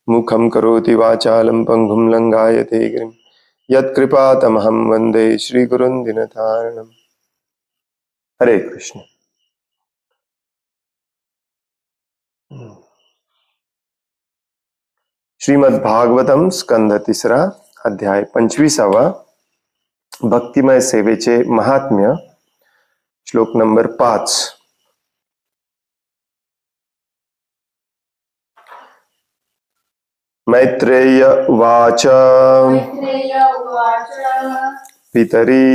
मुखं करोति वाचालं पंगुं लंघायते गिरिं यत्कृपातमहं वन्दे श्रीगुरुं दीनतारिणम्। हरे कृष्ण। श्रीमद् भागवतम स्कंध तिसरा अध्याय 25वा भक्तिमय सेवेचे महात्म्य श्लोक नंबर 5। मैत्रेय उवाच पितरी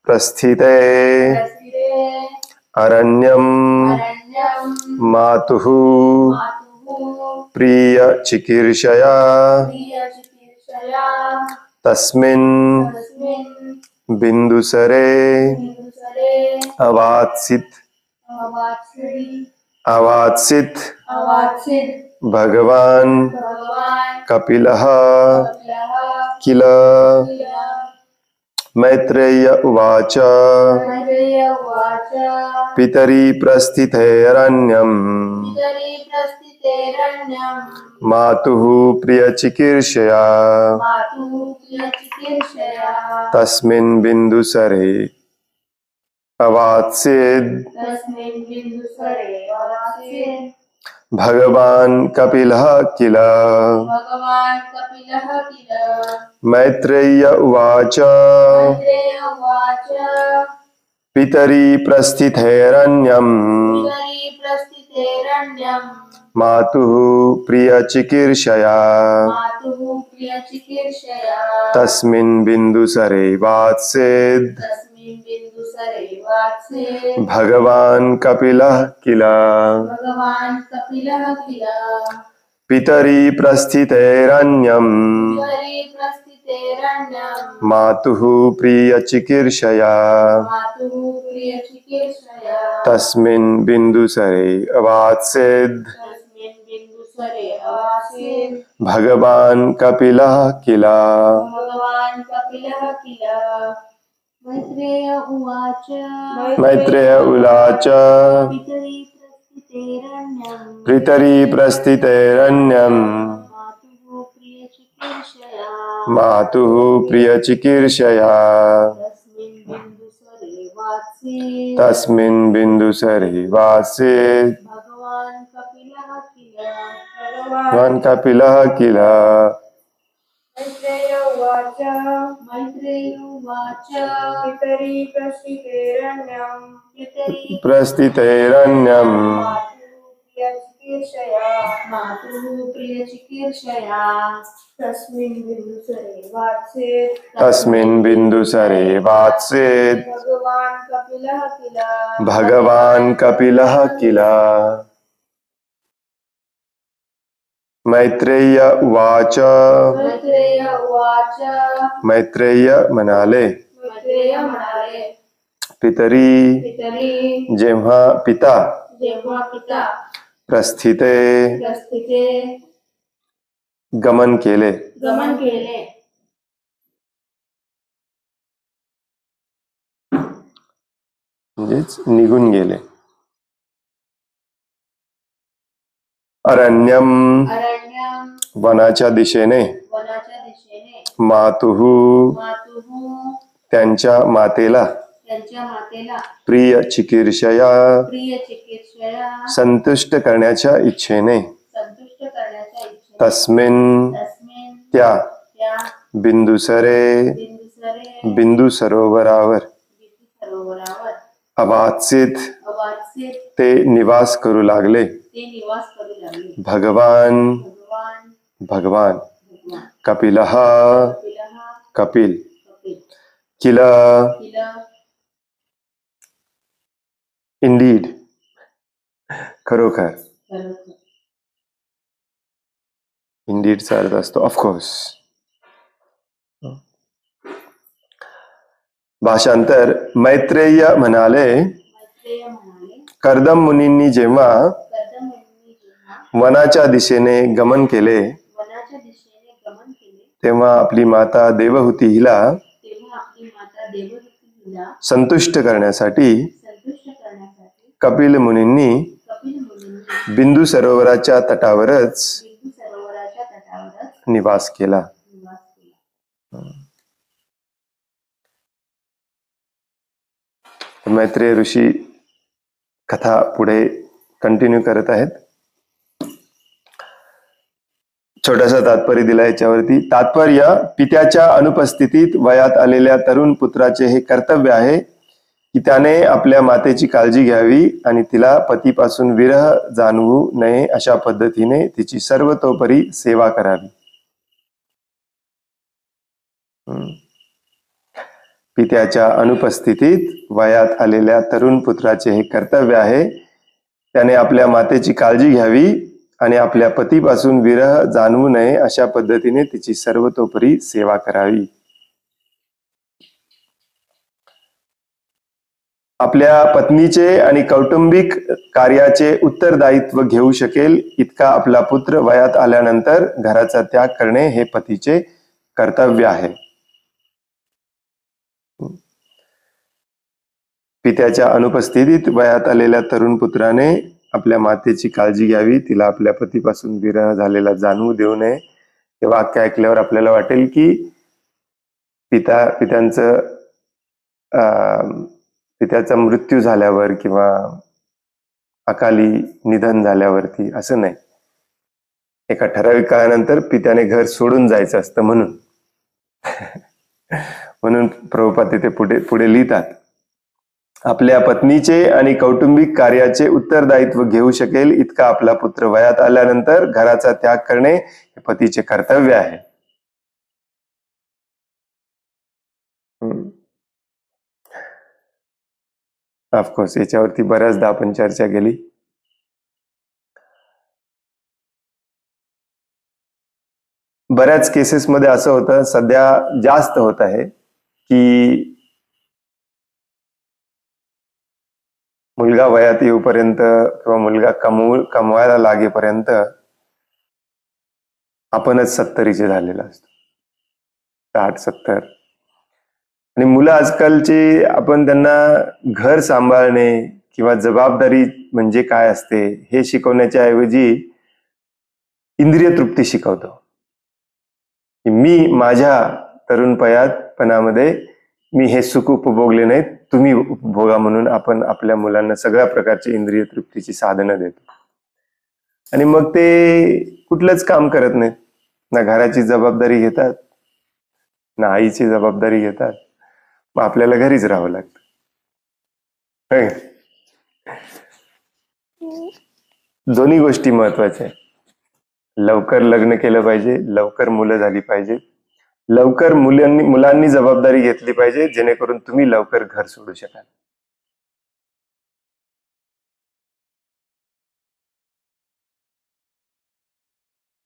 प्रस्थिते अरण्यं मातुः प्रिय चिकीर्षया तस्मिन् बिन्दुसरे अवात्सित भगवान् कपिलः किल। मैत्रेय उवाच पितरी प्रस्थितेरण्यम् मातुः प्रियचिकीर्षया तस्मिन् बिन्दुसरे अवात्सित भगवान् कपिलः किल। मैत्रेय उवाच पितरी प्रस्थितेरण्यम् मातुः प्रियचिकीर्षया तस्मिन् बिन्दुसरे वात्सेत् भगवान् कपिलः किल। पितरी प्रस्थितेरण्यम् मातुः प्रियचिकीर्षया तस्मिन् बिन्दुसरे अवात्सेत् भगवान् कपिलः किल। मैत्रेय उवाच पितरी प्रस्थितेरण्यम् मातुः प्रियचिकीर्षया तस्मिन् बिन्दुसरे वात्सेत् भगवान् कपिलः किल। प्रस्थितेरण्यम् तस्मिन् बिन्दुसरे वात्सेत् भगवान् कपिलः किल। मैत्रेय उवाच मैत्रेय म्हणाले पितरी जेव्हा पिता प्रस्थिते गमन केले म्हणजेच निघून गेले। अरण्यम वनाच्या दिशेने मातुः त्यांच्या मातेला प्रिय चिकीर्षया संतुष्ट करण्याच्या इच्छेने तस्मिन् त्या बिंदुसरे बिंदू सरोवरावर अवात्सित ते निवास करू लागले। भगवान कपिलः कपिल किल इंडीड खरोखर। इंडीडचा अर्थ असतो ऑफकोर्स। भाषांतर मैत्रेय म्हणाले कर्दम मुनींनी जेव्हा वनाच्या दिशेने गमन केले तेव्हा आपली माता देवहूती हिला संतुष्ट करण्यासाठी कपिल मुनींनी बिंदू सरोवराच्या तटावरच निवास केला. मैत्रेय ऋषी कथा पुढे कंटिन्यू करत आहेत. छोटासा तात्पर्य दिला याच्यावरती. तात्पर्य: पित्याच्या अनुपस्थितीत वयात आलेल्या तरुण पुत्राचे हे कर्तव्य आहे की त्याने आपल्या मातेची काळजी घ्यावी आणि तिला पतीपासून विरह जाणवू नये अशा पद्धतीने तिची सर्वतोपरी सेवा करावी. पित्याच्या अनुपस्थितीत वयात आलेल्या तरुण पुत्राचे हे कर्तव्य आहे त्याने आपल्या मातेची काळजी घ्यावी आणि आपल्या पतीपासून विरह जाणवू नये अशा पद्धतीने तिची सर्वतोपरी सेवा करावी. आपल्या पत्नीचे आणि कौटुंबिक कार्याचे उत्तरदायित्व घेऊ शकेल इतका आपला पुत्र वयात आल्यानंतर घराचा त्याग करणे हे पतीचे कर्तव्य आहे. पित्याच्या अनुपस्थितीत वयात आलेल्या तरुण पुत्राने आपल्या मातेची काळजी घ्यावी, तिला आपल्या पतीपासून विरह झालेला जाणवू देऊ नये. हे वाक्य ऐकल्यावर आपल्याला वाटेल की पित्याचा मृत्यू झाल्यावर किंवा अकाली निधन झाल्यावरती असं नाही, एका ठराविक काळानंतर पित्याने घर सोडून जायचं असतं म्हणून म्हणून प्रभुपाद तिथे पुढे लिहितात, आपल्या पत्नीचे आणि कौटुंबिक कार्याचे उत्तरदायित्व घेऊ शकेल इतका आपला पुत्र वयात आल्यानंतर घराचा त्याग करणे हे पतीचे कर्तव्य आहे. ऑफकोर्स याच्यावरती बऱ्याचदा आपण चर्चा केली. बऱ्याच केसेसमध्ये असं होतं, सध्या जास्त होत आहे की मुलगा वयात येऊपर्यंत किंवा मुलगा कमवायला लागेपर्यंत आपणच 70चे झालेला असतो, 60-70. आणि मुलं आजकालची आपण त्यांना घर सांभाळणे किंवा जबाबदारी म्हणजे काय असते हे शिकवण्याच्या ऐवजी इंद्रिय तृप्ती शिकवतो. मी माझ्या तरुणपणामध्ये मी हे सुख उपभोगले नाहीत, तुम्ही उपभोगा म्हणून आपण आपल्या मुलांना सगळ्या प्रकारची इंद्रिय तृप्तीची साधनं देतो. आणि मग ते कुठलंच काम करत नाहीत, ना घराची जबाबदारी घेतात ना आईची जबाबदारी घेतात. मग आपल्याला घरीच राहावं लागतं. दोन्ही गोष्टी महत्वाच्या आहेत. लवकर लग्न केलं पाहिजे, लवकर मुलं झाली पाहिजे, लवकर मुलांनी जबाबदारी घेतली पाहिजे, जेणेकरून तुम्ही लवकर घर सोडू शकाल.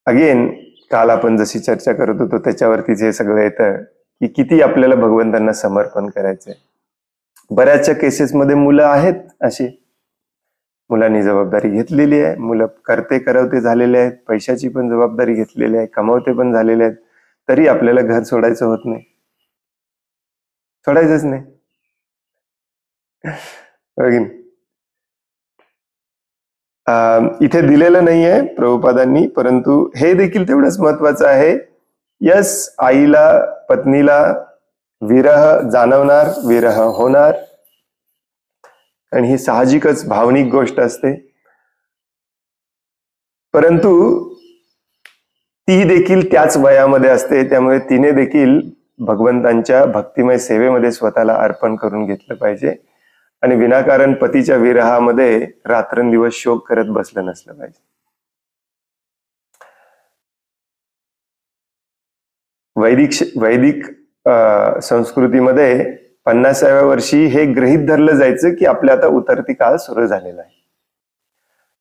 अगेन काल आपण जशी चर्चा करत होतो त्याच्यावरतीच हे सगळं येतं की किती आपल्याला भगवंतांना समर्पण करायचंय. बऱ्याचशा केसेसमध्ये मुलं आहेत अशी, मुलांनी जबाबदारी घेतलेली आहे, मुलं करवते झालेले आहेत, पैशाची पण जबाबदारी घेतलेली आहे, कमवते पण झालेले आहेत, तरी आपल्याला घर सोडायचं होत नाही, सोडायचंच नाही. इथे दिलेलं नाहीये प्रभुपादांनी, परंतु हे देखील तेवढंच महत्वाचं आहे. यस, आईला पत्नीला विरह जाणवणार, विरह होणार, आणि ही साहजिकच भावनिक गोष्ट असते. परंतु ती देखील त्याच वयामध्ये असते, त्यामुळे तिने देखील भगवंतांच्या भक्तिमय सेवेमध्ये स्वतःला अर्पण करून घेतलं पाहिजे आणि विनाकारण पतीच्या विरहामध्ये रात्रंदिवस शोक करत बसलं नसलं पाहिजे. वैदिक संस्कृतीमध्ये 50व्या वर्षी हे गृहीत धरलं जायचं की आपल्या आता उतरती काळ सुरू झालेला आहे.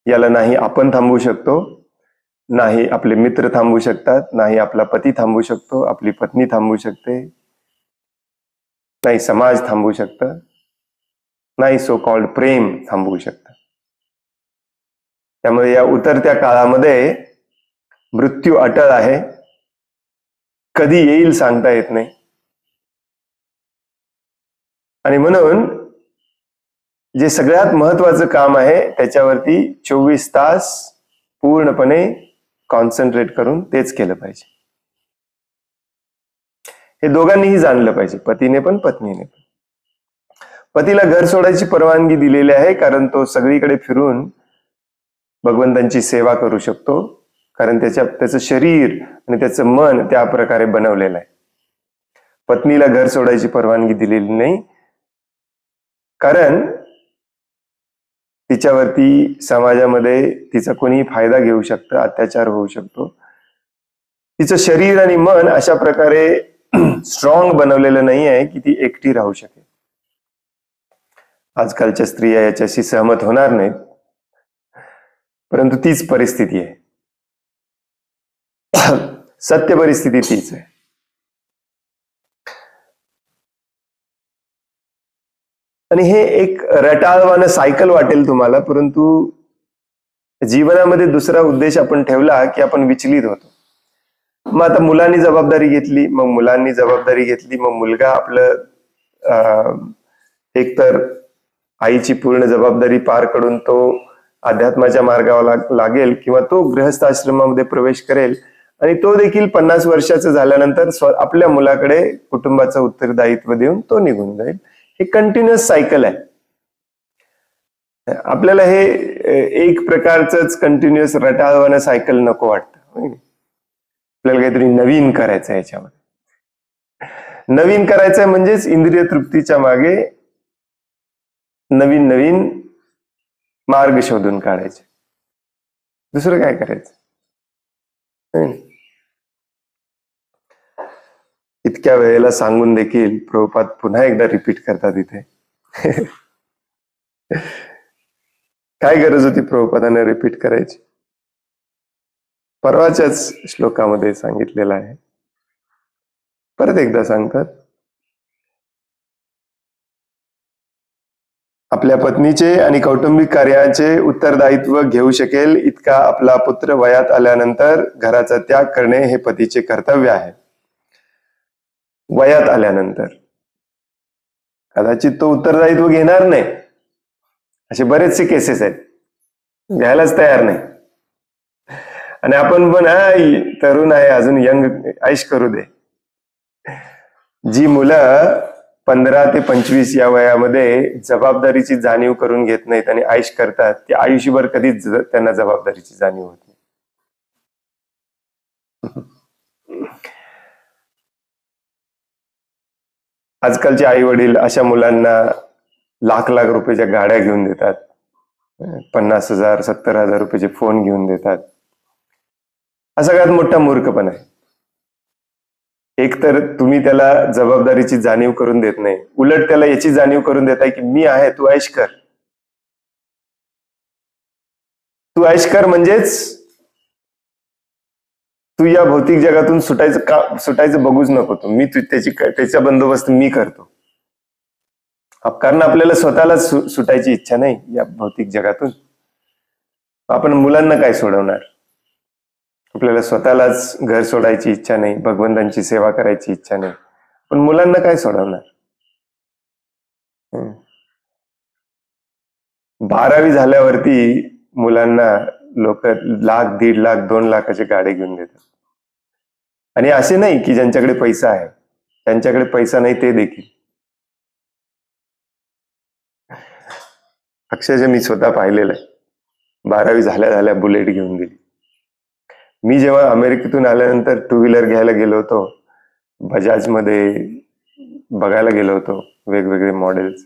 याला नाही आपण थांबवू शकतो, नाही आपले मित्र थांबवू शकतात, नाही आपला पती थांबवू शकतो, आपली पत्नी थांबवू शकते, नाही समाज थांबवू शकतं, नाही सो कॉल्ड प्रेम थांबवू शकतं. त्यामुळे या उतरत्या काळामध्ये मृत्यू अटळ आहे, कधी येईल सांगता येत नाही. आणि म्हणून जे सगळ्यात महत्वाचं काम आहे त्याच्यावरती 24 तास पूर्णपणे कॉन्सन्ट्रेट करून तेच केलं पाहिजे. हे दोघांनीही जाणलं पाहिजे, पतीने पण पत्नीने पण. पतीला घर सोडायची परवानगी दिलेली आहे कारण तो सगळीकडे फिरून भगवंतांची सेवा करू शकतो, कारण त्याचं शरीर आणि त्याचं मन त्या प्रकारे बनवलेलं आहे. पत्नीला घर सोडायची परवानगी दिलेली नाही कारण तिच्यावरती समाजामध्ये तिचा कोणी फायदा घेऊ शकतं, अत्याचार होऊ शकतो. तिचं शरीर आणि मन अशा प्रकारे स्ट्रॉंग बनवलेलं नाही आहे की ती एकटी राहू शकेल. आजकालच्या स्त्रिया याच्याशी सहमत होणार नाहीत, परंतु तीच परिस्थिती आहे. सत्य परिस्थिती तीच आहे. आणि हे एक रटाळवाणं सायकल वाटेल तुम्हाला, परंतु जीवनामध्ये दुसरा उद्देश आपण ठेवला की आपण विचलित होतो. मग आता मुलांनी जबाबदारी घेतली, मग मुलांनी जबाबदारी घेतली, मग मुलगा आपलं एकतर आईची पूर्ण जबाबदारी पार करून तो अध्यात्माच्या मार्गावर लागेल किंवा तो गृहस्थ आश्रमामध्ये प्रवेश करेल आणि तो देखील 50 वर्षाचं झाल्यानंतर आपल्या मुलाकडे कुटुंबाचं उत्तरदायित्व देऊन तो निघून जाईल. हे कंटिन्युअस सायकल आहे. आपल्याला हे एक प्रकारच कंटिन्युअस रटाळवाणं सायकल नको वाटतं. आपल्याला काहीतरी नवीन करायचं आहे. याच्यामध्ये नवीन करायचंय म्हणजेच इंद्रिय तृप्तीच्या मागे नवीन नवीन मार्ग शोधून काढायचे, दुसरं काय करायचं. इतक्या वेळेला सांगून देखील प्रभुपाद पुन्हा एकदा रिपीट करतात इथे. काय गरज होती प्रभुपादाने रिपीट करायची? परवाच्याच श्लोकामध्ये सांगितलेलं आहे, परत एकदा सांगतात. आपल्या पत्नीचे आणि कौटुंबिक कार्याचे उत्तरदायित्व घेऊ शकेल इतका आपला पुत्र वयात आल्यानंतर घराचा त्याग करणे हे पतीचे कर्तव्य आहे. वयात आल्यानंतर कदाचित तो उत्तरदायित्व घेणार नाही, असे बरेचसे केसेस आहेत, घ्यायलाच तयार नाही. आणि आपण पण तरुण आहे, अजून यंग, ऐश करू दे. जी मुलं 15 ते 25 या वयामध्ये जबाबदारीची जाणीव करून घेत नाहीत आणि ऐश करतात, ते आयुष्यभर कधीच त्यांना जबाबदारीची जाणीव होत नाही. आजकालचे आई वडील अशा मुलांना लाख लाख रुपयाच्या गाड्या घेऊन देतात, 50,000 70,000 रुपयाचे फोन घेऊन देतात. हा सगळ्यात मोठा मूर्खपणा आहे. एक तर तुम्ही त्याला जबाबदारीची जाणीव करून देत नाही, उलट त्याला याची जाणीव करून देताय की मी आहे, तू ऐश कर. तू ऐश कर म्हणजेच तू या भौतिक जगातून सुटायचं बघूच नको. मी त्याचा बंदोबस्त मी करतो. कारण आपल्याला स्वतःला सुटायची इच्छा नाही या भौतिक जगातून. आपण मुलांना काय सोडवणार? आपल्याला स्वतःलाच घर सोडायची इच्छा नाही, भगवंतांची सेवा करायची इच्छा नाही, पण मुलांना काय सोडवणार? 12वी झाल्यावरती मुलांना लोक 1,00,000, 1,50,000, 2 लाखाचे गाडे घेऊन देतात. आणि असे नाही की ज्यांच्याकडे पैसा आहे, त्यांच्याकडे पैसा नाही ते देखील. अक्षरशः मी स्वतः पाहिलेलं आहे. 12वी झाल्या झाल्या बुलेट घेऊन दिली. मी जेव्हा अमेरिकेतून आल्यानंतर 2 व्हीलर घ्यायला गेलो होतो, बजाज मध्ये बघायला गेलो होतो वेगवेगळे मॉडेल्स,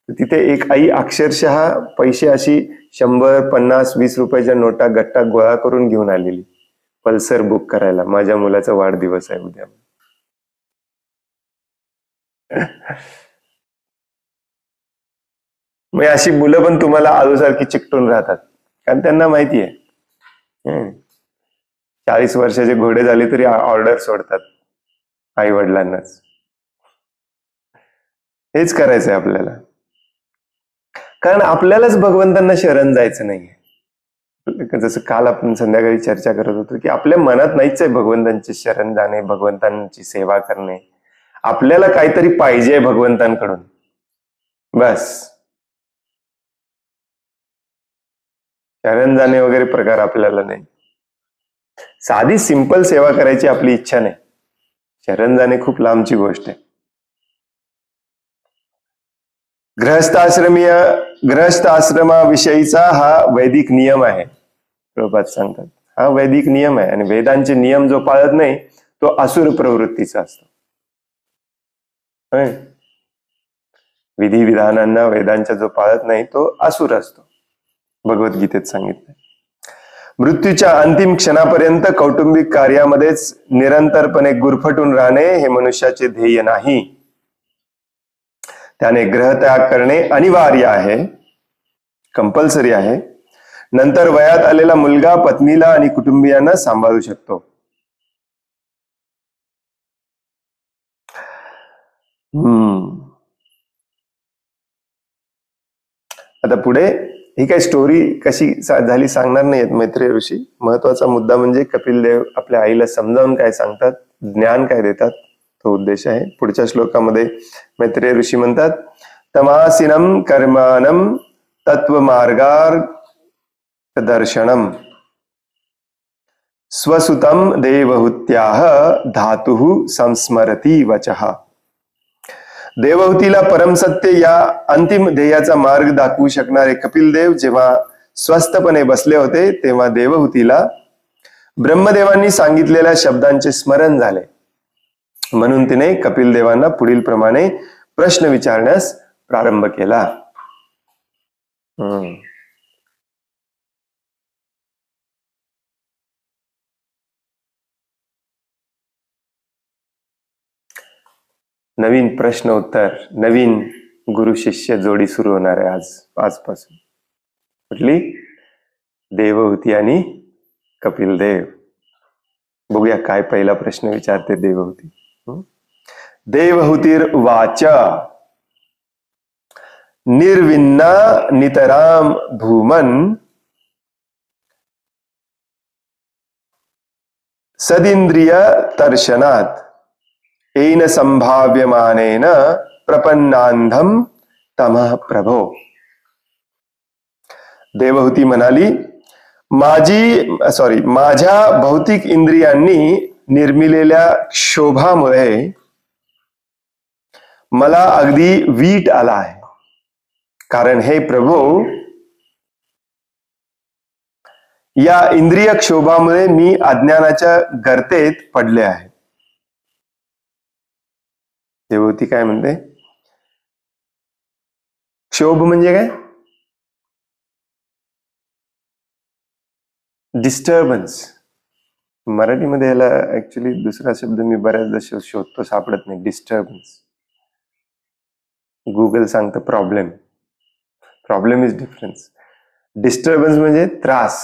तिथे एक आई अक्षरशः पैसे अशी 100, 50, 20 रुपयाच्या नोटा गट्टा गोळा करून घेऊन आलेली, पल्सर बुक करायला. माझ्या मुलाचा वाढदिवस आहे उद्या. मग अशी मुलं पण तुम्हाला आळूसारखी चिकटून राहतात, कारण त्यांना माहिती आहे 40 वर्षाचे घोडे झाले तरी ऑर्डर सोडतात आई वडिलांनाच. हेच करायचंय आपल्याला, कारण आपल्यालाच भगवंतांना शरण जायचं नाहीये. जसं काल आपण संध्याकाळी चर्चा करत होतो की आपल्या मनात नाहीच आहे भगवंतांचे शरण जाणे, भगवंतांची सेवा करणे. आपल्याला काहीतरी पाहिजे भगवंतांकडून, बस. शरण जाणे वगैरे प्रकार आपल्याला नाही. साधी सिंपल सेवा करायची आपली इच्छा नाही. शरण जाणे खूप लांबची गोष्ट आहे. गृहस्थ आश्रमाविषयीचा हा वैदिक नियम आहे. प्रभुपाद सांगतात हा वैदिक नियम आहे, आणि वेदांचे नियम जो पाळत नाही तो असुर प्रवृत्तीचा असतो. विधी विधानांना वेदांच्या जो पाळत नाही तो असुर असतो, भगवद्गीतेत सांगितलं. मृत्यूच्या अंतिम क्षणापर्यंत कौटुंबिक कार्यामध्येच निरंतरपणे गुरफटून राहणे हे मनुष्याचे ध्येय नाही. त्याने ग्रहत्याग करणे अनिवार्य आहे, कंपल्सरी आहे. नंतर वयात आलेला मुलगा पत्नीला आणि कुटुंबियांना सांभाळू शकतो. आता पुढे ही काही स्टोरी कशी झाली सांगणार नाहीत मैत्रेय ऋषी. महत्वाचा मुद्दा म्हणजे कपिल देव आपल्या आईला समजावून काय सांगतात, ज्ञान काय देतात, तो उद्देश आहे. पुढच्या श्लोकामध्ये मैत्रेय ऋषी म्हणतात, तमासिनम कर्मानम तत्वमार्गार्थ दर्शनम स्वसुतम देवहूत्याह धातु संस्मरती वचः. देवहूतीला परमसत्य या अंतिम ध्येयाचा मार्ग दाखवू शकणारे कपिल देव जेव्हा स्वस्थपणे बसले होते तेव्हा देवहूतीला ब्रह्मदेवांनी सांगितलेल्या शब्दांचे स्मरण झाले. म्हणून तिने कपिल देवांना पुढील प्रमाणे प्रश्न विचारण्यास प्रारंभ केला. नवीन प्रश्न उत्तर, नवीन गुरु शिष्य जोडी सुरू होणार आहे आजपासून. कुठली? देवहूती आणि कपिल देव. बघूया काय पहिला प्रश्न विचारते देवहूती. देवहूतिर्वाच निर्विन्ना नितराम भूमन सदिंद्रिय दर्शनात येन संभाव्यमानेन प्रपन्नांधम तमः प्रभो. देवहूती म्हणाली, माझ्या भौतिक इंद्रियांनी निर्मिलेल्या क्षोभामुळे मला अगदी वीट आला आहे. कारण हे प्रभो, या इंद्रिय क्षोभामुळे मी अज्ञानाच्या गर्तेत पडले आहे. देवहूती काय म्हणते? क्षोभ म्हणजे काय? डिस्टर्बन्स. मराठीमध्ये याला ऍक्च्युली दुसरा शब्द मी बऱ्याचदा शोधतो, सापडत नाही. डिस्टर्बन्स. गुगल सांगतं problem. Problem is difference. Disturbance म्हणजे त्रास.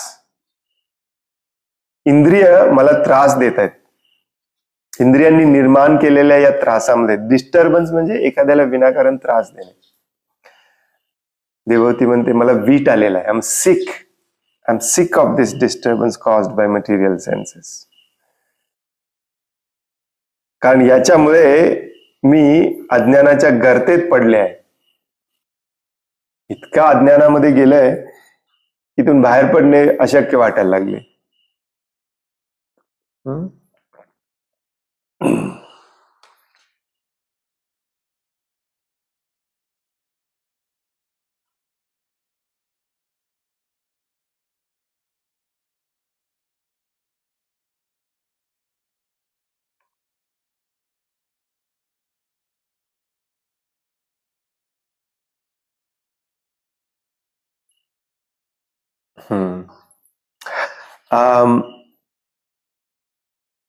इंद्रिय मला त्रास देत आहेत, इंद्रियांनी निर्माण केलेल्या या त्रासामध्ये. डिस्टर्बन्स म्हणजे एखाद्याला विनाकारण त्रास देणे. देवहूती म्हणते मला वीट आलेला आहे. I am sick of this disturbance caused by material census. कारण याच्यामुळे मी अज्ञानाच्या गर्तेत पडले आहे. इतका अज्ञानामध्ये गेलंय, इथून बाहेर पडणे अशक्य वाटायला लागले.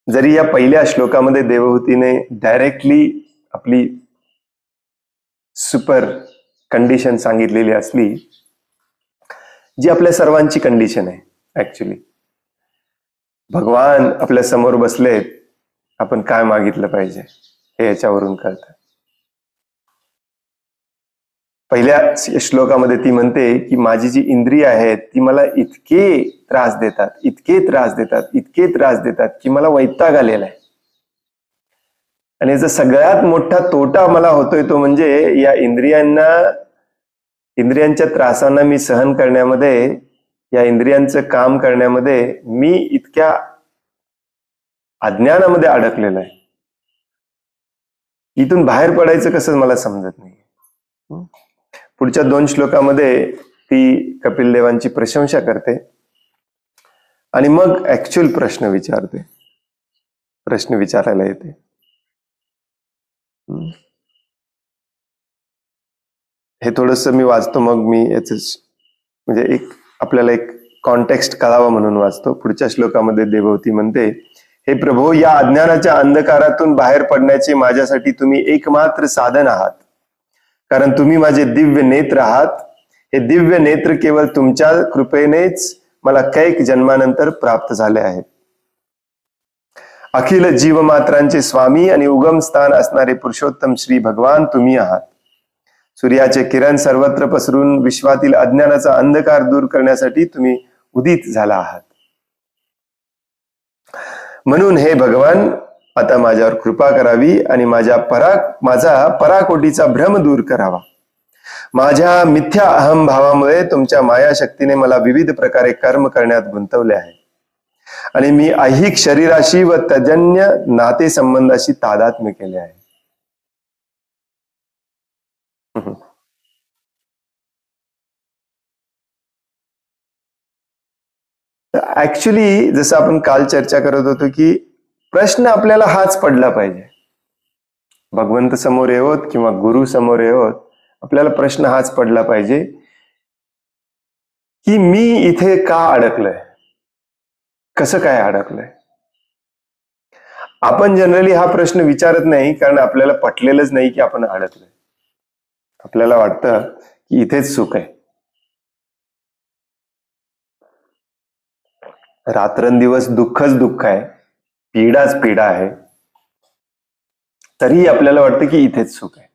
जरी या पहिल्या श्लोकामध्ये देवहूतीने डायरेक्टली आपली सुपर कंडिशन सांगितलेली असली, जी आपल्या सर्वांची कंडिशन आहे ऍक्च्युली. भगवान आपल्या समोर बसलेत, आपण काय मागितलं पाहिजे हे याच्यावरून कळतं. पहिल्या श्लोकामध्ये ती म्हणते की माझी जी इंद्रिय आहेत ती मला इतके त्रास देतात, इतके त्रास देतात, इतके त्रास देतात की मला वैताग आलेला आहे. आणि याचा सगळ्यात मोठा तोटा मला होतोय तो म्हणजे या इंद्रियांच्या त्रासांना मी सहन करण्यामध्ये या इंद्रियांचं काम करण्यामध्ये मी इतक्या अज्ञानामध्ये अडकलेलो आहे, इथून बाहेर पडायचं कसं मला समजत नाही. पुढच्या 2 श्लोकामध्ये ती कपिल देवांची प्रशंसा करते आणि मग ऍक्च्युअल प्रश्न विचारायला येते. हे थोडस मी वाचतो, मग मी याच म्हणजे आपल्याला एक कॉन्टेक्स्ट कळावं म्हणून वाचतो. पुढच्या श्लोकामध्ये देवहूती म्हणते, हे प्रभो, या अज्ञानाच्या अंधकारातून बाहेर पडण्याचे माझ्यासाठी तुम्ही एकमात्र साधन आहात, कारण तुम्ही माझे दिव्य नेत्र आहात. हे दिव्य नेत्र केवळ तुमच्या कृपेनेच मला कैक जन्मानंतर प्राप्त झाले आहेत. अखिल जीवमात्रांचे स्वामी आणि उगम स्थान असणारे पुरुषोत्तम श्री भगवान तुम्ही आहात. सूर्याचे किरण सर्वत्र पसरून विश्वातील अज्ञानाचा अंधकार दूर करण्यासाठी तुम्ही उदित झाला आहात. म्हणून हे भगवान, आता माझ्यावर कृपा करावी आणि माझा पराकोटीचा भ्रम दूर करावा. माझ्या मिथ्या अहम भावामुळे तुमच्या माया शक्तीने मला विविध प्रकारे कर्म करण्यात गुंतवले आहे आणि मी ऐहिक शरीराशी व तजन्य नाते संबंधाशी तादात्म्य केले आहे. ऍक्च्युली जसं आपण काल चर्चा करत होतो की प्रश्न आपल्याला हाच पडला पाहिजे. भगवंत समोर येवोत किंवा गुरु समोर येवोत, आपल्याला प्रश्न हाच पडला पाहिजे की मी इथे का अडकलोय, कसं काय अडकलोय. आपण जनरली हा प्रश्न विचारत नाही, कारण आपल्याला पटलेलंच नाही की आपण अडकलोय. आपल्याला वाटतं की इथेच सुख आहे. रात्रंदिवस दुःखच दुःख आहे, पीडाच पीडा आहे, तरीही आपल्याला वाटतं की इथेच सुख आहे.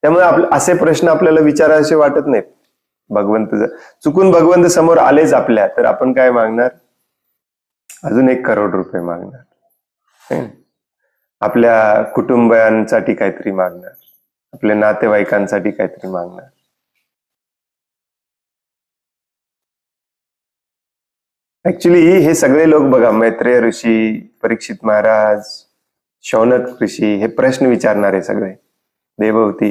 त्यामुळे असे प्रश्न आपल्याला विचारायचे वाटत नाहीत. चुकून भगवंत समोर आलेच आपल्या, तर आपण काय मागणार? अजून 1 करोड रुपये मागणार, आपल्या कुटुंबियांसाठी काहीतरी मागणार, आपल्या नातेवाईकांसाठी काहीतरी मागणार. ऍक्च्युली हे सगळे लोक बघा, मैत्रेय ऋषी, परीक्षित महाराज, शौनक ऋषी, हे प्रश्न विचारणारे सगळे, देवहूती,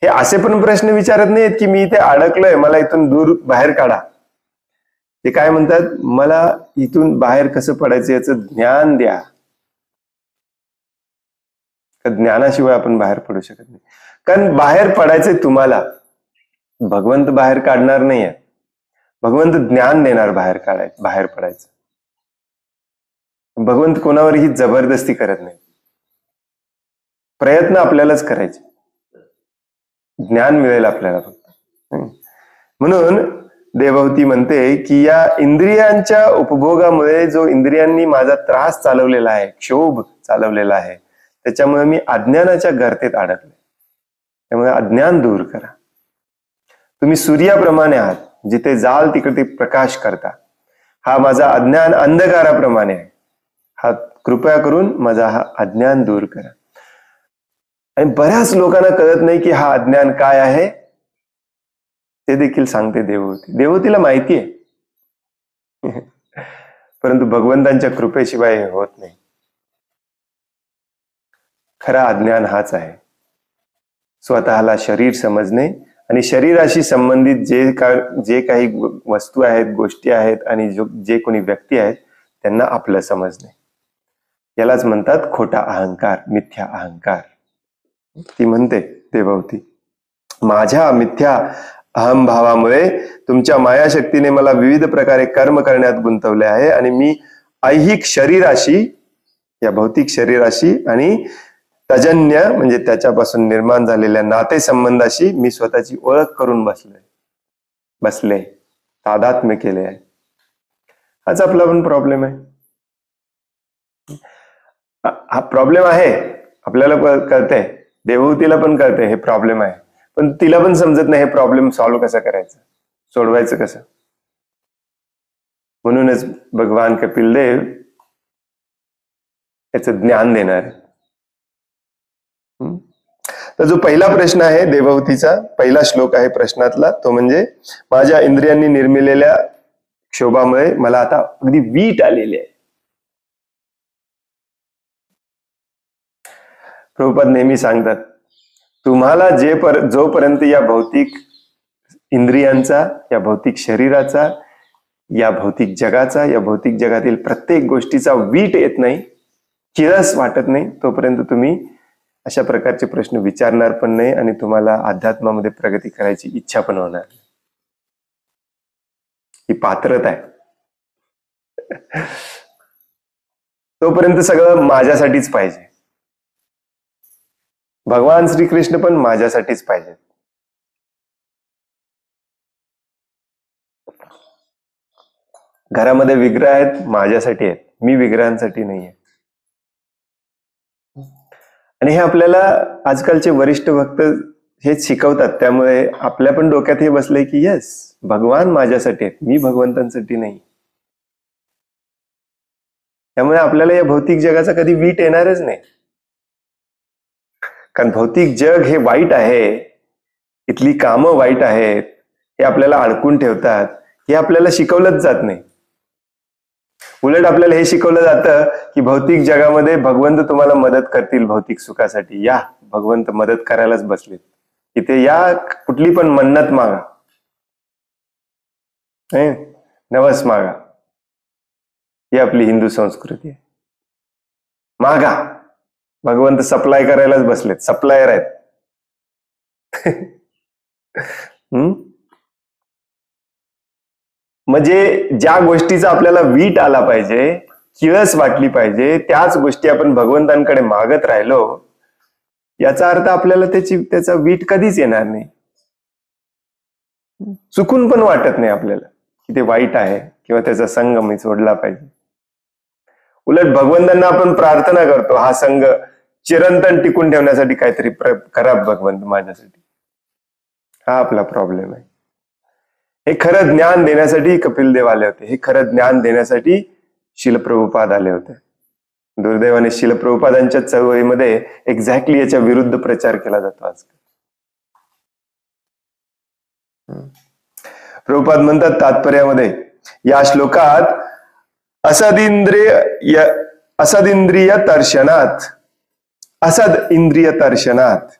हे असे पण प्रश्न विचारत नाहीत की मी इथे अडकलोय, मला इथून दूर बाहेर काढा. ते काय म्हणतात, मला इथून बाहेर कसं पडायचं याचं ज्ञान द्या. ज्ञानाशिवाय आपण बाहेर पडू शकत नाही, कारण बाहेर पडायचंय तुम्हाला, भगवंत बाहेर काढणार नाहीये. भगवंत ज्ञान देणार बाहेर पडायचं. भगवंत कोणावरही जबरदस्ती करत नाही, प्रयत्न आपल्यालाच करायचे, ज्ञान मिळेल आपल्याला फक्त. म्हणून देवहूती म्हणते की या इंद्रियांच्या उपभोगामुळे जो इंद्रियांनी माझा त्रास चालवलेला आहे, क्षोभ चालवलेला आहे, त्याच्यामुळे मी अज्ञानाच्या गर्तेत अडकले. त्यामुळे अज्ञान दूर करा. तुम्ही सूर्याप्रमाणे आहात, जिथे जाल तिकडे प्रकाश करता. हा माझा अज्ञान अंधकाराप्रमाणे आहे, हा कृपया करून माझा हा अज्ञान दूर करा. आणि बऱ्याच लोकांना कळत नाही की हा अज्ञान काय आहे, ते देखील सांगते देवहूती. देवहूतीला माहिती आहे, परंतु भगवंतांच्या कृपेशिवाय हे होत नाही. खरा अज्ञान हाच आहे, स्वतःला शरीर समजणे आणि शरीराशी संबंधित जे काही वस्तू आहेत, गोष्टी आहेत आणि जे कोणी व्यक्ती आहेत त्यांना आपलं समजणे. यालाच म्हणतात खोटा अहंकार, मिथ्या अहंकार. ती म्हणते देवहूती, माझ्या मिथ्या अहमभावामुळे तुमच्या मायाशक्तीने मला विविध प्रकारे कर्म करण्यात गुंतवले आहे आणि मी ऐहिक शरीराशी, या भौतिक शरीराशी आणि तजन्य म्हणजे त्याच्यापासून निर्माण झालेल्या नाते संबंधाशी मी स्वतःची ओळख करून बसले, तादात्म्य केले आहे. हाच आपला पण प्रॉब्लेम आहे. हा प्रॉब्लेम आहे, आपल्याला कळतंय, देवहूतीला पण कळतंय हे प्रॉब्लेम आहे, पण तिला पण समजत नाही हे प्रॉब्लेम सॉल्व्ह कसा करायचं, सोडवायचं कसं. म्हणूनच भगवान कपिल देव याचं ज्ञान देणार आहे. तर जो पहिला प्रश्न आहे देवहूतीचा, पहिला श्लोक आहे प्रश्नातला, तो म्हणजे माझ्या इंद्रियांनी निर्मिलेल्या क्षोभामुळे मला आता अगदी वीट आलेली आहे. प्रभुपाद नेहमी सांगतात, तुम्हाला जोपर्यंत या भौतिक इंद्रियांचा, या भौतिक शरीराचा, या भौतिक जगाचा, या भौतिक जगातील प्रत्येक गोष्टीचा वीट येत नाही, किळस वाटत नाही, तोपर्यंत तुम्ही अशा प्रकारचे प्रश्न विचारणार पण नाही आणि तुम्हाला अध्यात्मामध्ये प्रगती करायची इच्छा पण होणार नाही. ही पात्रता आहे. तोपर्यंत सगळं माझ्यासाठीच पाहिजे. भगवान श्रीकृष्ण पण माझ्यासाठीच पाहिजे. घरामध्ये विग्रह आहेत, माझ्यासाठी आहेत, मी विग्रहांसाठी नाही आहे. आणि हे आपल्याला आजकालचे वरिष्ठ भक्त हेच शिकवतात. त्यामुळे आपल्या पण डोक्यात हे बसलंय की यस, भगवान माझ्यासाठी आहेत, मी भगवंतांसाठी नाही. त्यामुळे आपल्याला या भौतिक जगाचा कधी वीट येणारच नाही. कारण भौतिक जग हे वाईट आहे, इथली कामं वाईट आहेत, हे आपल्याला अडकून ठेवतात. हे आपल्याला शिकवलंच जात नाही. उलट आपल्याला हे शिकवलं जातं की भौतिक जगामध्ये भगवंत तुम्हाला मदत करतील भौतिक सुखासाठी. या, भगवंत मदत करायलाच बसलेत. इथे या, कुठली पण मन्नत मागा, नवस मागा. ही आपली हिंदू संस्कृती आहे. मागा, भगवंत सप्लाय करायलाच बसलेत, सप्लायर आहेत. म्हणजे ज्या गोष्टीचा आपल्याला वीट आला पाहिजे, किळस वाटली पाहिजे, त्याच गोष्टी आपण भगवंतांकडे मागत राहिलो, याचा अर्थ आपल्याला त्याचा वीट कधीच येणार नाही. चुकून पण वाटत नाही आपल्याला की ते वाईट आहे किंवा त्याचा संग मी सोडला पाहिजे. उलट भगवंतांना आपण प्रार्थना करतो, हा संघ चिरंतन टिकून ठेवण्यासाठी काहीतरी करा भगवंत माझ्यासाठी. हा आपला प्रॉब्लेम आहे. हे खरं ज्ञान देण्यासाठी कपिल देव आले होते. हे खरं ज्ञान देण्यासाठी शिल प्रभुपाद आले होते. दुर्दैवाने शिल प्रभुपादांच्या चळवळीमध्ये एक्झॅक्टली याच्या विरुद्ध प्रचार केला जातो आजकाल. प्रभुपाद म्हणतात तात्पर्यामध्ये, या श्लोकात असद इंद्रिय दर्शनात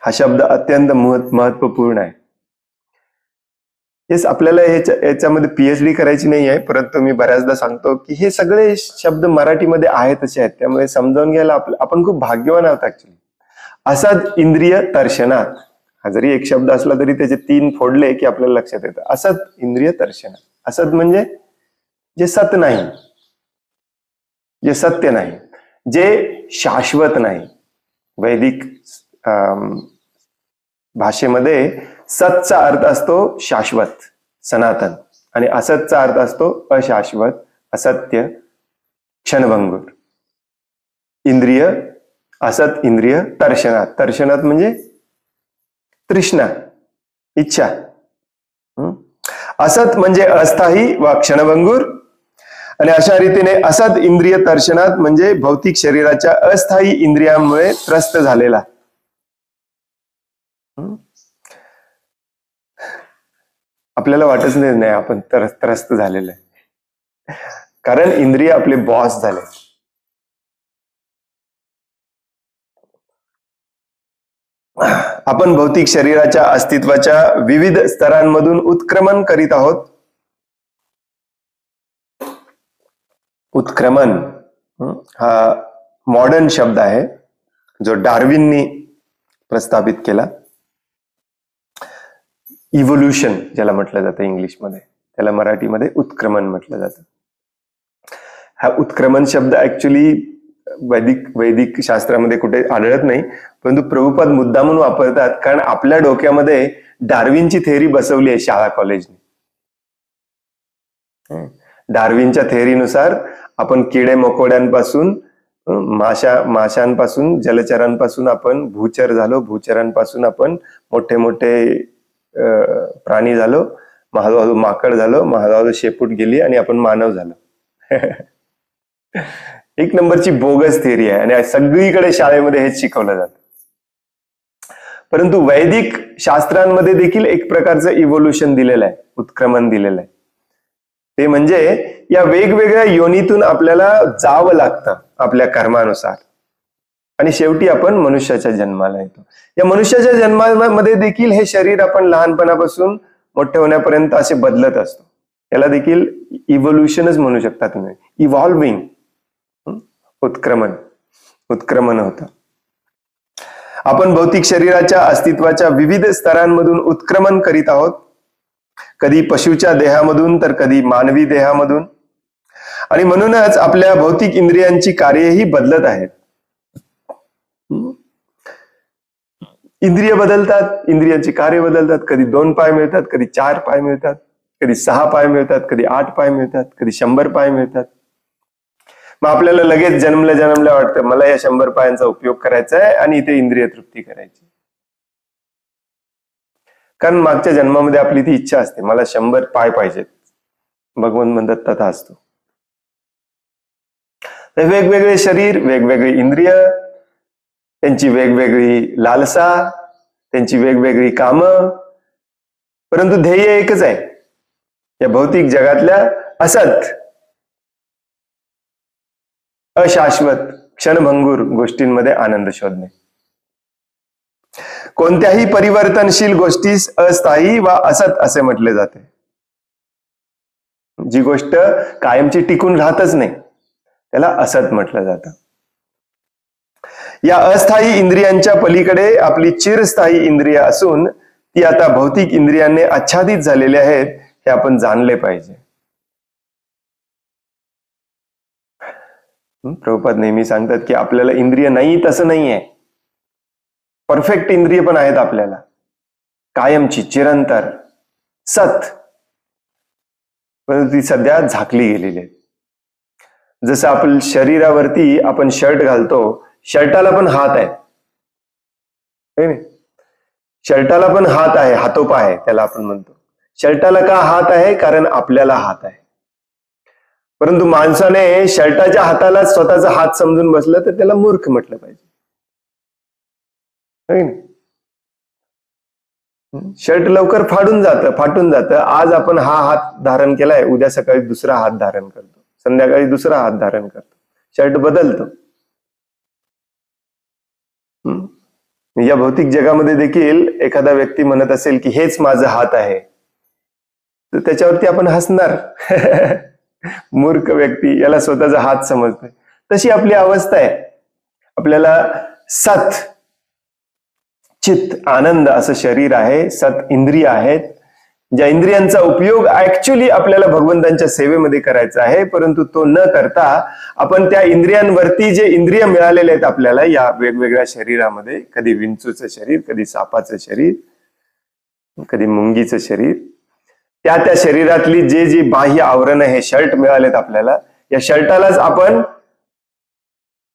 हा शब्द अत्यंत महत्वपूर्ण आहे. हेच आपल्याला याच्यामध्ये पीएचडी करायची नाही आहे, परंतु मी बऱ्याचदा सांगतो की हे सगळे शब्द मराठीमध्ये आहेत तसे आहेत. त्यामुळे समजावून घ्यायला आपण खूप भाग्यवान आहोत ऍक्च्युली. असद इंद्रिय दर्शनात हा जरी एक शब्द असला तरी त्याचे 3 फोडले की आपल्याला लक्षात येतं. असद इंद्रिय दर्शनात. असद म्हणजे जे सत नाही, जे सत्य नाही, जे शाश्वत नाही. वैदिक भाषेमध्ये सतचा अर्थ असतो शाश्वत, सनातन, आणि असतचा अर्थ असतो अशाश्वत, असत्य, क्षणभंगूर. इंद्रिय, असत इंद्रिय दर्शनात. दर्शनात म्हणजे तृष्णा, इच्छा. असत म्हणजे अस्थायी वा क्षणभंगूर, आणि अशा रीतीने असत इंद्रिय दर्शनात म्हणजे भौतिक शरीराच्या अस्थायी इंद्रियांमुळे त्रस्त झालेला. आपल्याला वाटच नाही आपण त्रस्त झालेलं आहे, कारण इंद्रिय आपले बॉस झाले. आपण भौतिक शरीराच्या अस्तित्वाच्या विविध स्तरांमधून उत्क्रमण करीत आहोत. उत्क्रमण हा मॉडर्न शब्द आहे जो डार्विननी प्रस्थापित केला. इव्होल्युशन ज्याला म्हटलं जातं इंग्लिशमध्ये, त्याला मराठीमध्ये उत्क्रमण म्हटलं जातं. हा उत्क्रमण शब्द ऍक्च्युली वैदिक शास्त्रामध्ये कुठे आढळत नाही, परंतु प्रभुपाद मुद्दामून वापरतात कारण आपल्या डोक्यामध्ये डार्विनची थेअरी बसवली आहे शाळा कॉलेजने. डार्विनच्या थेअरीनुसार आपण किडे मकोड्यांपासून, माशांपासून, जलचरांपासून आपण भूचर झालो, भूचरांपासून आपण मोठे मोठे प्राणी झालो, हळूहळू माकड झालो, हळूहळू शेपूट गेली आणि आपण मानव झालो. एक नंबरची बोगस थेअरी आहे आणि सगळीकडे शाळेमध्ये हेच शिकवलं जातं. परंतु वैदिक शास्त्रांमध्ये देखील एक प्रकारचं इव्होल्युशन दिलेलं आहे, उत्क्रमण दिलेलं आहे. ते म्हणजे या वेगवेगळ्या योनीतून आपल्याला जावं लागतं आपल्या कर्मानुसार, आणि शेवटी आपण मनुष्याच्या जन्माला येतो. या मनुष्याच्या जन्मामध्ये देखील हे शरीर आपण लहानपणापासून मोठे होण्यापर्यंत असे बदलत असतो. याला देखील इव्होल्युशनच म्हणू शकता तुम्ही, इव्हॉल्विंग, उत्क्रमण होतं. आपण भौतिक शरीराच्या अस्तित्वाच्या विविध स्तरांमधून उत्क्रमण करीत आहोत, कधी पशुच्या देहामधून तर कधी मानवी देहामधून, आणि म्हणूनच आपल्या भौतिक इंद्रियांची कार्यही बदलत आहेत. इंद्रिय बदलतात, इंद्रियांची कार्य बदलतात. कधी 2 पाय मिळतात, कधी 4 पाय मिळतात, कधी 6 पाय मिळतात, कधी 8 पाय मिळतात, कधी 100 पाय मिळतात. मग आपल्याला लगेच जन्मल्या वाटतं मला या 100 पायांचा उपयोग करायचा आहे आणि इथे इंद्रिय तृप्ती करायची. कारण मागच्या जन्मामध्ये आपली ती इच्छा असते, मला 100 पाय पाहिजेत. भगवान म्हणतात तथा असतो. वेगवेगळे शरीर, वेगवेगळी इंद्रिय, त्यांची वेगवेगळी लालसा, त्यांची वेगवेगळी कामं, परंतु ध्येय एकच आहे, या भौतिक जगातल्या असत, अशाश्वत, क्षणभंगूर गोष्टींमध्ये आनंद शोधणे. कोणत्याही परिवर्तनशील गोष्टीस अस्थायी वा असत असे म्हटले जाते. जी गोष्ट कायमची टिकून राहतच नाही त्याला असत म्हटलं जातं. या अस्थायी इंद्रियांच्या पलीकडे आपली चिरस्थायी इंद्रिय असून ती आता भौतिक इंद्रियांनी आच्छादित झालेले आहेत, हे आपण जाणले पाहिजे. प्रभुपाद नेहमी सांगतात की आपल्याला इंद्रिय नाही तसं नाहीये, परफेक्ट इंद्रिय पण आहेत आपल्याला, कायमची, चिरंतर, सत, परंतु ती सध्या झाकली गेलेली आहे. जसं आपल्या शरीरावरती आपण शर्ट घालतो, शर्टाला पण हात आहे, शर्टाला पण हात आहे, हातोपा आहे त्याला आपण म्हणतो. शर्टाला का हात आहे? कारण आपल्याला हात आहे. परंतु माणसाने शर्टाच्या हाताला स्वतःचा हात समजून बसलं तर त्याला मूर्ख म्हटलं पाहिजे. शर्ट लवकर फाटून जातं. आज आपण हा हात धारण केलाय, उद्या सकाळी दुसरा हात धारण करतो, संध्याकाळी दुसरा हात धारण करतो, शर्ट बदलतो. या भौतिक जगामध्ये देखील एखादा व्यक्ती म्हणत असेल की हेच माझा हात आहे, तर त्याच्यावरती आपण हसणार. मूर्ख व्यक्ती, याला स्वतःचा हात समजतोय. तशी आपली अवस्था आहे. आपल्याला सत, चित्त, आनंद असं शरीर आहे, सत इंद्रिय आहेत, ज्या इंद्रियांचा उपयोग ऍक्च्युली आपल्याला भगवंतांच्या सेवेमध्ये करायचा आहे, परंतु तो न करता आपण त्या इंद्रियांवरती जे इंद्रिय मिळालेले आहेत आपल्याला या वेगवेगळ्या शरीरामध्ये, कधी विंचूचं शरीर, कधी सापाचं शरीर, कधी मुंगीचं शरीर, त्या शरीरातली जे बाह्य आवरण हे शर्ट मिळालेत आपल्याला, या शर्टालाच आपण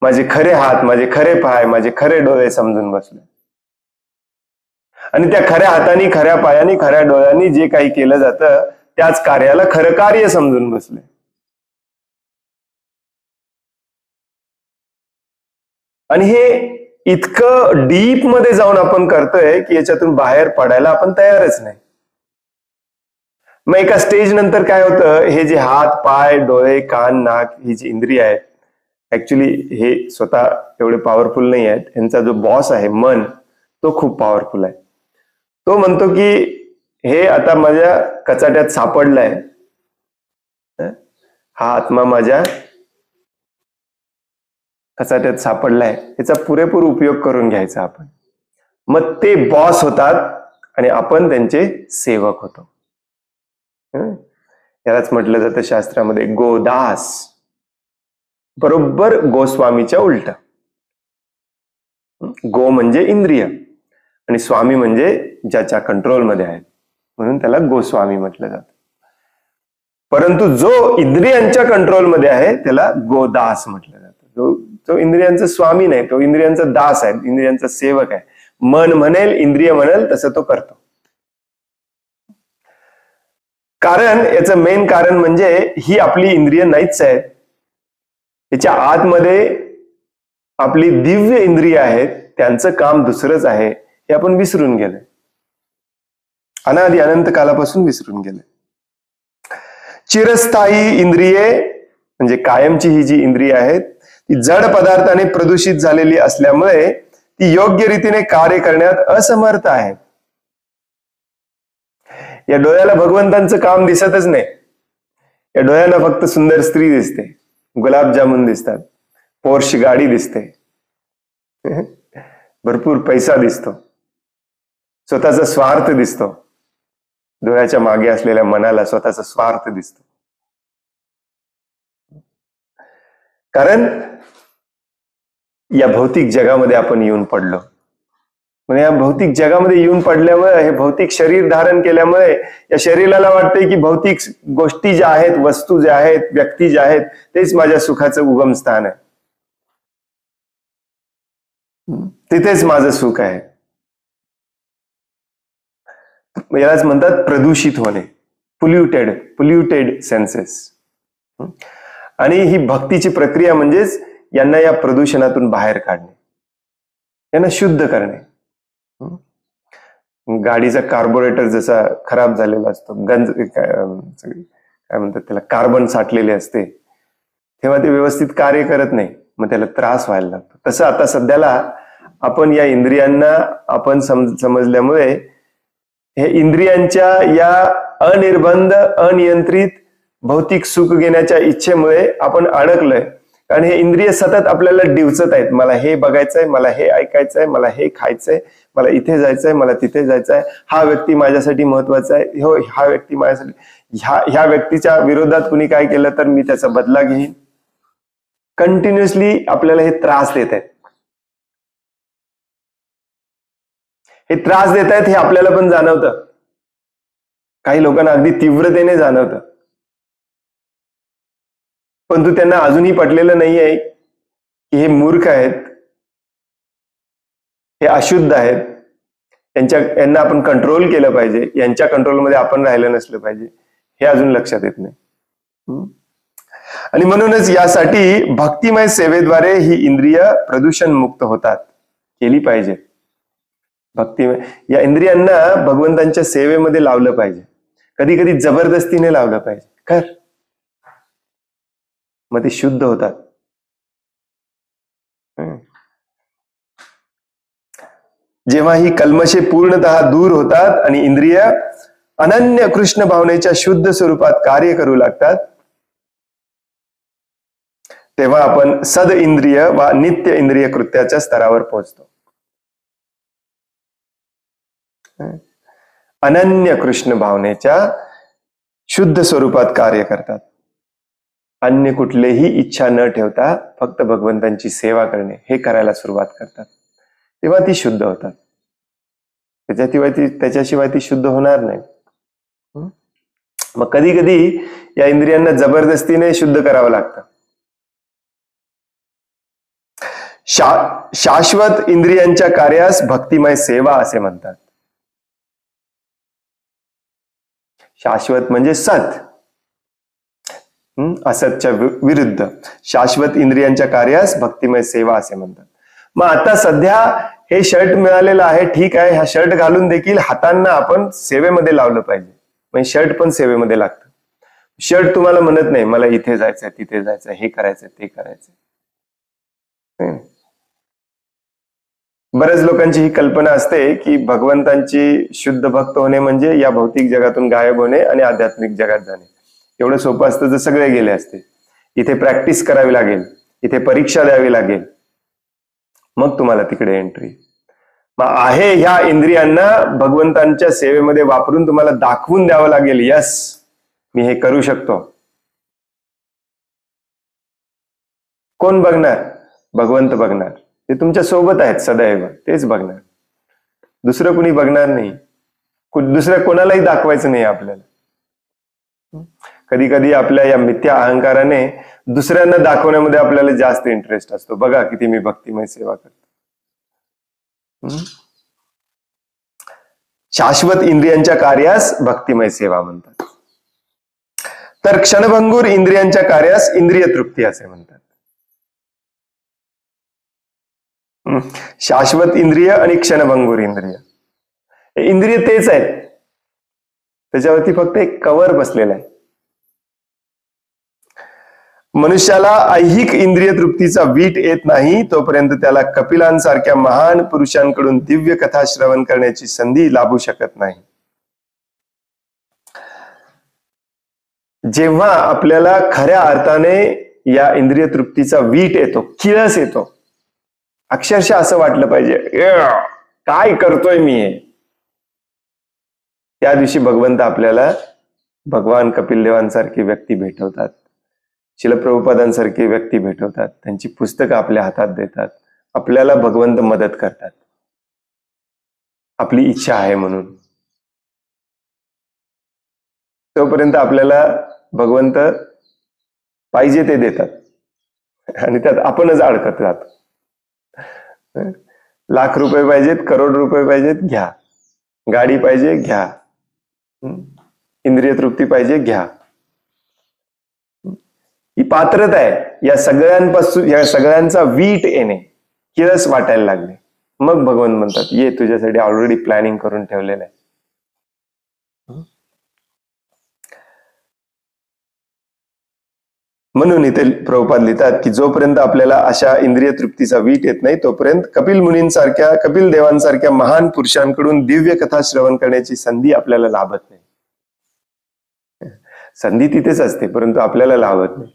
माझे खरे हात, माझे खरे पाय, माझे खरे डोळे समजून बसले. आणि त्या खऱ्या हातानी, खऱ्या पायानी, खऱ्या डोळ्यांनी जे काही केलं जातं त्याच कार्याला खरं कार्य समजून बसले. आणि हे इतकं डीप मध्ये जाऊन आपण करतोय की याच्यातून बाहेर पडायला आपण तयारच नाही. मग एका स्टेज नंतर काय होतं, हे जे हात, पाय, डोळे, कान, नाक ही जी इंद्रिय आहेत, ऍक्च्युली हे स्वतः एवढे पॉवरफुल नाही आहेत. यांचा जो बॉस आहे मन, तो खूप पॉवरफुल आहे. तो म्हणतो की हे आता माझ्या कचाट्यात सापडलाय, हा आत्मा माझ्या कचाट्यात सापडलाय, याचा पुरेपूर उपयोग करून घ्यायचा आपण. मग ते बॉस होतात आणि आपण त्यांचे सेवक होतो. यालाच म्हटलं जातं शास्त्रामध्ये गोदास, बरोबर गोस्वामीच्या उलट. गो म्हणजे इंद्रिय आणि स्वामी म्हणजे ज्याच्या कंट्रोलमध्ये आहेत, म्हणून त्याला गोस्वामी म्हटलं जातं. परंतु जो इंद्रियांच्या कंट्रोलमध्ये आहे त्याला गोदास म्हटलं जातं. जो इंद्रियांचा स्वामी नाही, तो इंद्रियांचा दास आहे, इंद्रियांचा सेवक आहे. मन म्हणेल, इंद्रिय म्हणेल तसं तो करतो. कारण याचं मेन कारण म्हणजे ही आपली इंद्रिय नाहीच आहेत. याच्या आतमध्ये आपली दिव्य इंद्रिय आहेत, त्यांचं काम दुसरंच आहे, हे आपण विसरून गेले, अनादि अनंत कालापासून विसरून गेले. चिरस्थायी इंद्रिये म्हणजे कायमची ही जी इंद्रिय आहेत ती जड पदार्थाने प्रदूषित झालेली असल्यामुळे ती योग्य रीतीने कार्य करण्यात असमर्थ आहेत. या डोळ्याला भगवंतांचं काम दिसतच नाही. या डोळ्याला फक्त सुंदर स्त्री दिसते, गुलाबजामुन दिसतात, पोर्श गाडी दिसते, भरपूर पैसा दिसतो, स्वतःचा स्वार्थ दिसतो. डोळ्याच्या मागे असलेल्या मनाला स्वतःचा स्वार्थ दिसतो. कारण या भौतिक जगामध्ये आपण येऊन पडलो. म्हणजे या भौतिक जगामध्ये येऊन पडल्यामुळे, हे भौतिक शरीर धारण केल्यामुळे या शरीराला वाटतंय की भौतिक गोष्टी ज्या आहेत, वस्तू ज्या आहेत, व्यक्ती ज्या आहेत, तेच माझ्या सुखाचं उगमस्थान आहे, तिथेच माझं सुख आहे. यालाच म्हणतात प्रदूषित होणे, पोल्युटेड सेन्सेस. आणि ही भक्तीची प्रक्रिया म्हणजेच यांना या प्रदूषणातून बाहेर काढणे, यांना शुद्ध करणे. गाडीचा कार्बोरेटर जसा खराब झालेला असतो, गंज काय म्हणतात त्याला, कार्बन साठलेले असते, तेव्हा ते व्यवस्थित कार्य करत नाही, मग त्याला त्रास व्हायला लागतो. तसं आता सध्याला आपण या इंद्रियांना आपण समजल्यामुळे हे इंद्रियांच्या या अनिर्बंध अनियंत्रित भौतिक सुख घेण्याच्या इच्छेमुळे आपण अडकलोय. कारण हे इंद्रिय सतत आपल्याला डिवचत आहेत. मला हे बघायचंय, मला हे ऐकायचंय, मला हे खायचंय, मला इथे जायचंय, मला तिथे जायचंय, हा व्यक्ती माझ्यासाठी महत्वाचा आहे, हो हा व्यक्ती माझ्यासाठी, ह्या व्यक्तीच्या विरोधात कुणी काय केलं तर मी त्याचा बदला घेईन. कंटिन्युअसली आपल्याला हे त्रास देत आहेत. हे त्रास देत आहेत हे आपल्याला पण जाणवतं, काही लोकांना अगदी तीव्रतेने जाणवतं. परंतु त्यांना अजूनही पटलेलं नाहीये की हे मूर्ख आहेत, हे अशुद्ध आहेत, यांना आपण कंट्रोल केलं पाहिजे, यांच्या कंट्रोलमध्ये आपण राहिलं नसलं पाहिजे, हे अजून लक्षात येत नाही. आणि म्हणूनच यासाठी भक्तिमय सेवेद्वारे ही इंद्रिय प्रदूषण मुक्त होतात, केली पाहिजे. भक्तिमय या इंद्रियांना भगवंतांच्या सेवेमध्ये लावलं पाहिजे, कधी कधी जबरदस्तीने लावलं पाहिजे. कर, मग ते शुद्ध होतात. जेव्हा ही कल्मशे पूर्णतः दूर होतात आणि इंद्रिय अनन्य कृष्ण भावनेच्या शुद्ध स्वरूपात कार्य करू लागतात, तेव्हा आपण सद इंद्रिय वा नित्य इंद्रिय कृत्याच्या स्तरावर पोहोचतो. अनन्य कृष्ण भावनेच्या शुद्ध स्वरूपात कार्य करतात, अन्य कुठलेही इच्छा न ठेवता फक्त भगवंतांची सेवा करणे हे करायला सुरुवात करतात, तेव्हा ती शुद्ध होतात. त्याच्याशिवाय ती शुद्ध होणार नाही. मग कधी कधी या इंद्रियांना जबरदस्तीने शुद्ध करावं लागतं. शाश्वत इंद्रियांच्या कार्यास भक्तिमय सेवा असे म्हणतात. शाश्वत म्हणजे सत, असतच्या विरुद्ध. शाश्वत इंद्रियांच्या कार्यास भक्तिमय सेवा असे म्हणतात. मग आता सध्या हे शर्ट मिळालेलं आहे, ठीक आहे, हा शर्ट घालून देखील हातांना आपण सेवेमध्ये लावलं पाहिजे. म्हणजे शर्ट पण सेवेमध्ये लागतं. शर्ट तुम्हाला म्हणत नाही मला इथे जायचंय, तिथे जायचंय, हे करायचंय, ते करायचंय. बऱ्याच लोकांची ही कल्पना असते की भगवंतांची शुद्ध भक्त होणे म्हणजे या भौतिक जगातून गायब होणे आणि आध्यात्मिक जगात जाणे. एवढं सोपं असतं जर सगळे गेले असते. इथे प्रॅक्टिस करावी लागेल, इथे परीक्षा द्यावी लागेल, मग तुम्हाला तिकडे एंट्री. मग आहे ह्या इंद्रियांना भगवंतांच्या सेवेमध्ये वापरून तुम्हाला दाखवून द्यावं लागेल, यस मी हे करू शकतो. कोण बघणार? भगवंत बघणार. ते तुमच्या सोबत आहेत सदैव, तेच बघणार, दुसरं कुणी बघणार नाही. दुसऱ्या कोणालाही दाखवायचं नाही आपल्याला. कधी कधी आपल्या या मिथ्या अहंकाराने दुसऱ्यांना दाखवण्यामध्ये आपल्याला जास्त इंटरेस्ट असतो. बघा किती मी भक्तिमय सेवा करतो. शाश्वत इंद्रियांच्या कार्यास भक्तिमय सेवा म्हणतात. तर क्षणभंगूर इंद्रियांच्या कार्यास इंद्रिय तृप्ती असे म्हणतात. शाश्वत इंद्रिय आणि क्षणभंगूर इंद्रिय, इंद्रिय तेच आहेत, त्याच्यावरती फक्त एक कवर बसलेला आहे. मनुष्याला ऐहिक इंद्रिय तृप्तीचा वीट येत नाही तोपर्यंत त्याला कपिलांसारख्या महान पुरुषांकडून दिव्य कथा श्रवण करण्याची संधी लाभू शकत नाही. जेव्हा आपल्याला खऱ्या अर्थाने या इंद्रिय तृप्तीचा वीट येतो, किळस येतो, अक्षरशः असं वाटलं पाहिजे काय करतोय मी हे, त्या दिवशी भगवंत आपल्याला भगवान कपिल देवांसारखी व्यक्ती भेटवतात, शिल प्रभुपादांसारखी व्यक्ती भेटवतात, त्यांची पुस्तकं आपल्या हातात देतात, आपल्याला भगवंत मदत करतात आपली इच्छा आहे म्हणून. तोपर्यंत आपल्याला भगवंत पाहिजे ते देतात आणि त्यात आपणच अडकत राहतो. लाख रुपये पाहिजेत, करोड रुपये पाहिजेत, घ्या. गाडी पाहिजे, घ्या. इंद्रिय तृप्ती पाहिजे, घ्या. ही पात्रता आहे. या सगळ्यांपासून, या सगळ्यांचा वीट येणे, किळस वाटायला लागले, मग भगवान म्हणतात ये, तुझ्यासाठी ऑलरेडी प्लॅनिंग करून ठेवलेलं आहे. म्हणून इथे प्रभुपाद लिहितात की जोपर्यंत आपल्याला अशा इंद्रिय तृप्तीचा वीट येत नाही तोपर्यंत कपिल मुनींसारख्या, कपिल देवांसारख्या महान पुरुषांकडून दिव्य कथा श्रवण करण्याची संधी आपल्याला लाभत नाही. संधी तिथेच असते परंतु आपल्याला लाभत नाही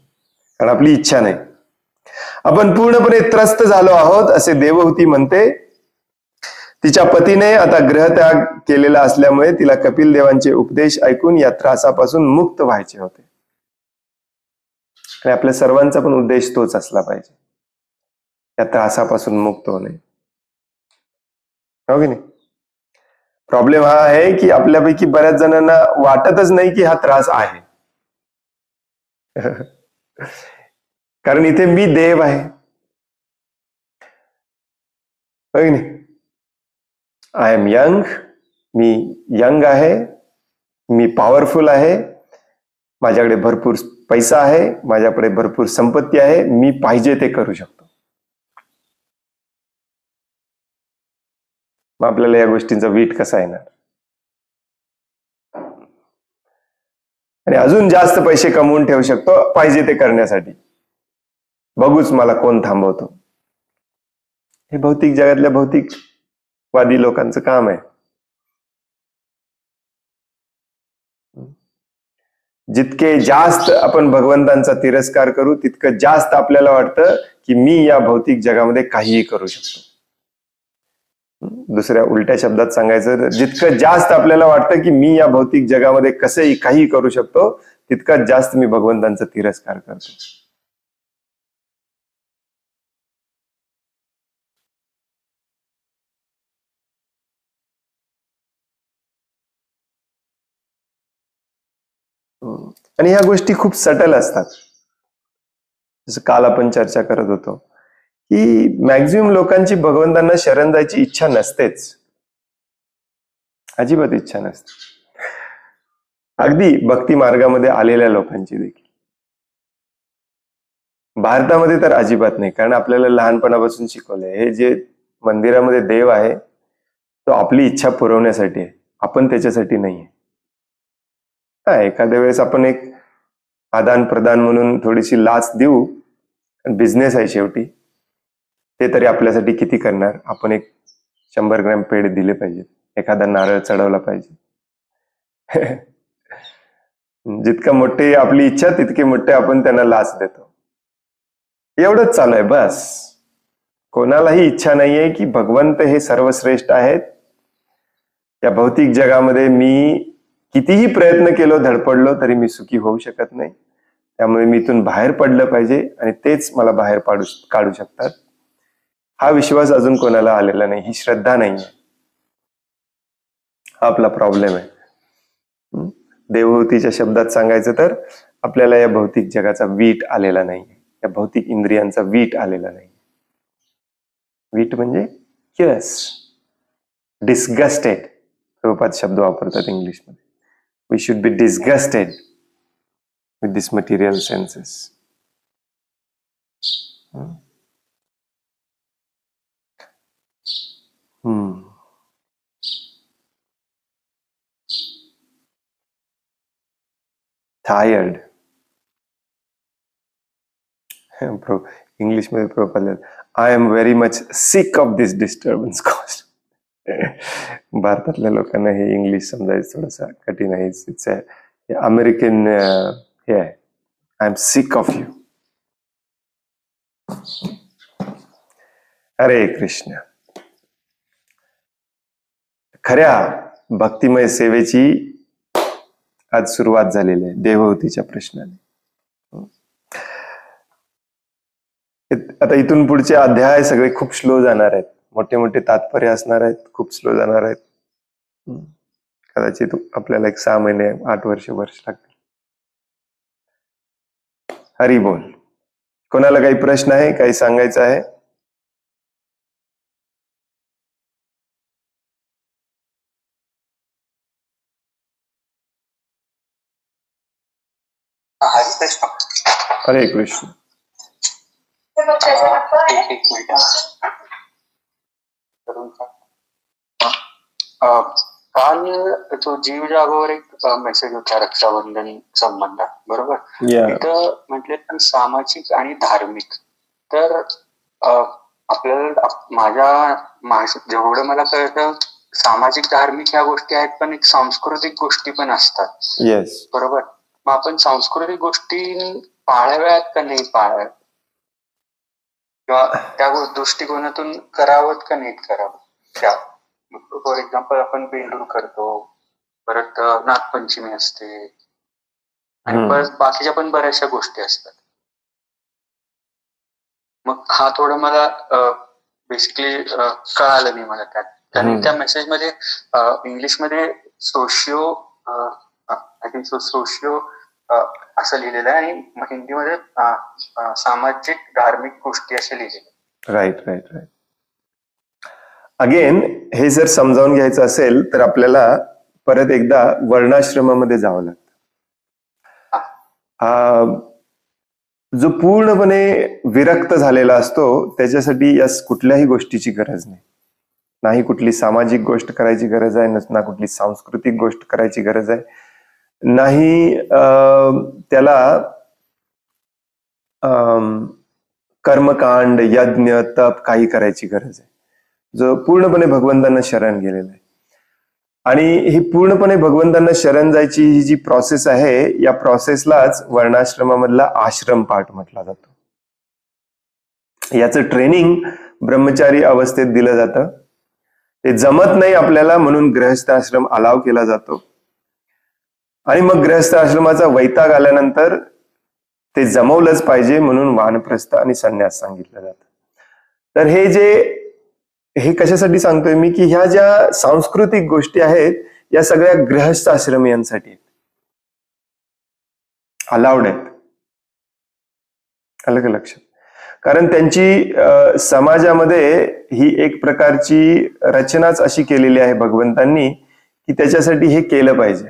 कारण आपली इच्छा नाही. आपण पूर्णपणे त्रस्त झालो आहोत असे देवहूती म्हणते. तिच्या पतीने आता ग्रहत्याग केलेला असल्यामुळे तिला कपिल देवांचे उपदेश ऐकून या त्रासापासून मुक्त व्हायचे होते. आणि आपल्या सर्वांचा पण उद्देश तोच असला पाहिजे, या त्रासापासून मुक्त होणे, हो की नाही. प्रॉब्लेम हा आहे की आपल्यापैकी बऱ्याच जणांना वाटतच नाही की हा त्रास आहे. कारण इथे मी देव आहे, हो की नाही. I am young, me young आहे, मी पॉवरफुल आहे, माझ्याकडे भरपूर पैसा आहे, माझ्याकडे भरपूर संपत्ती आहे, मी पाहिजे ते करू शकतो. मग आपल्याला या गोष्टींचा वीट कसा येणार. आणि अजून जास्त पैसे कमवून ठेवू शकतो पाहिजे ते करण्यासाठी, बघूच मला कोण थांबवतो. हे भौतिक जगातल्या भौतिकवादी लोकांचं काम आहे. जितके जास्त आपण भगवंतांचा तिरस्कार करू तितकं जास्त आपल्याला वाटतं की मी या भौतिक जगामध्ये काहीही करू शकतो. दुसऱ्या उलट्या शब्दात सांगायचं तर जितकं जास्त आपल्याला वाटतं की मी या भौतिक जगामध्ये कसंही काही करू शकतो तितकं जास्त मी भगवंतांचा तिरस्कार करतो. आणि ह्या गोष्टी खूप सटल असतात. जसं काल आपण चर्चा करत होतो की मॅक्झिमम लोकांची भगवंतांना शरण जायची इच्छा नसतेच, अजिबात इच्छा नसते. अगदी भक्ती मार्गामध्ये आलेल्या लोकांची देखील. भारतामध्ये तर अजिबात नाही, कारण आपल्याला लहानपणापासून शिकवलंय हे जे मंदिरामध्ये देव आहे तो आपली इच्छा पुरवण्यासाठी आहे, आपण त्याच्यासाठी नाहीये. हा, एखाद्या वेळेस आपण एक आदान प्रदान म्हणून थोडीशी लाच देऊ, बिझनेस आहे शेवटी, ते तरी आपल्यासाठी किती करणार. आपण एक 100 ग्रॅम पेढे दिले पाहिजे, एखादा नारळ चढवला पाहिजे. जितका मोठी आपली इच्छा तितके मोठे आपण त्यांना लाच देतो. एवढंच चालू आहे बस. कोणालाही इच्छा नाहीये की भगवंत हे सर्वश्रेष्ठ आहेत. या भौतिक जगामध्ये मी कितीही प्रयत्न केलो, धडपडलो तरी मी सुखी होऊ शकत नाही. त्यामुळे मी इथून बाहेर पडलं पाहिजे आणि तेच मला बाहेर काढू शकतात. हा विश्वास अजून कोणाला आलेला नाही, ही श्रद्धा नाहीये. हा आपला प्रॉब्लेम आहे. देवहूतीच्या शब्दात सांगायचं तर आपल्याला या भौतिक जगाचा वीट आलेला नाही, या भौतिक इंद्रियांचा वीट आलेला नाही. वीट म्हणजे किळस, डिस्गस्टेड. प्रभुपाद शब्द वापरतात इंग्लिशमध्ये. We should be disgusted with this material senses. tired, English मध्ये proper I am very much sick of this disturbance cost. भारतातल्या लोकांना हे इंग्लिश समजायचं थोडस कठीण आहे. इट्स अमेरिकन हे आहे. I am sick of you. हरे कृष्ण. खऱ्या भक्तिमय सेवेची आज सुरुवात झालेली आहे देवहूतीच्या प्रश्नाने. आता इथून पुढचे अध्याय सगळे खूप स्लो जाणार आहेत. मोठे मोठे तात्पर्य असणार आहेत. खूप स्लो जाणार आहेत. कदाचित आपल्याला 6 महिने 8 वर्ष लागतील. हरी बोल. कोणाला काही प्रश्न आहे, काही सांगायचं आहे? हरे कृष्ण. काल तो जीव जागोवर एक मेसेज होता रक्षाबंधन संबंधात, बरोबर? तिथं म्हटले सामाजिक आणि धार्मिक. तर आपल्याला जेवढं मला कळतं सामाजिक धार्मिक ह्या गोष्टी आहेत, पण एक सांस्कृतिक गोष्टी पण असतात. बरोबर. मग आपण सांस्कृतिक गोष्टी पाळाव्यात का नाही पाळाव्यात, किंवा त्या दृष्टिकोनातून करावं का नाही करावं? त्या फॉर एक्झाम्पल आपण बेंडूर करतो, परत नागपंचमी असते, आणि परत बाकीच्या पण बऱ्याचशा गोष्टी असतात. मग हा थोडं मला बेसिकली कळालं नाही मला त्यात. कारण त्या मेसेज मध्ये इंग्लिशमध्ये सोशिओ असं लिहिलेलं आहे, आणि हिंदीमध्ये सामाजिक धार्मिक गोष्टी असे लिहिलेले. राईट. अगेन हे जर समजावून घ्यायचं असेल तर आपल्याला परत एकदा वर्णाश्रमामध्ये जावं लागतं. जो पूर्णपणे विरक्त झालेला असतो त्याच्यासाठी या कुठल्याही गोष्टीची गरज नाही. नाही कुठली सामाजिक गोष्ट करायची गरज आहे, ना कुठली सांस्कृतिक गोष्ट करायची गरज आहे, नाही त्याला कर्मकांड, यज्ञ, तप काही करायची गरज आहे. जो पूर्णपणे भगवंतांना शरण गेलेला आहे. आणि ही पूर्णपणे भगवंतांना शरण जायची ही जी प्रोसेस आहे, या प्रोसेसलाच वर्णाश्रमामधला आश्रम पाठ म्हटला जातो. याचं ट्रेनिंग ब्रह्मचारी अवस्थेत दिलं जातं. ते जमत नाही आपल्याला म्हणून गृहस्थ आश्रम अलाव केला जातो, आणि मग गृहस्थ आश्रमाचा वैताग आल्यानंतर ते जमवलंच पाहिजे म्हणून वानप्रस्थ आणि संन्यास सांगितलं जातं. तर हे कशासाठी सांगतोय मी, की ह्या ज्या सांस्कृतिक गोष्टी आहेत या सगळ्या गृहस्थ आश्रमियांसाठी अलाउड आहेत. आलं का लक्षात? कारण त्यांची समाजामध्ये ही एक प्रकारची रचनाच अशी केलेली आहे भगवंतांनी, की त्याच्यासाठी हे केलं पाहिजे.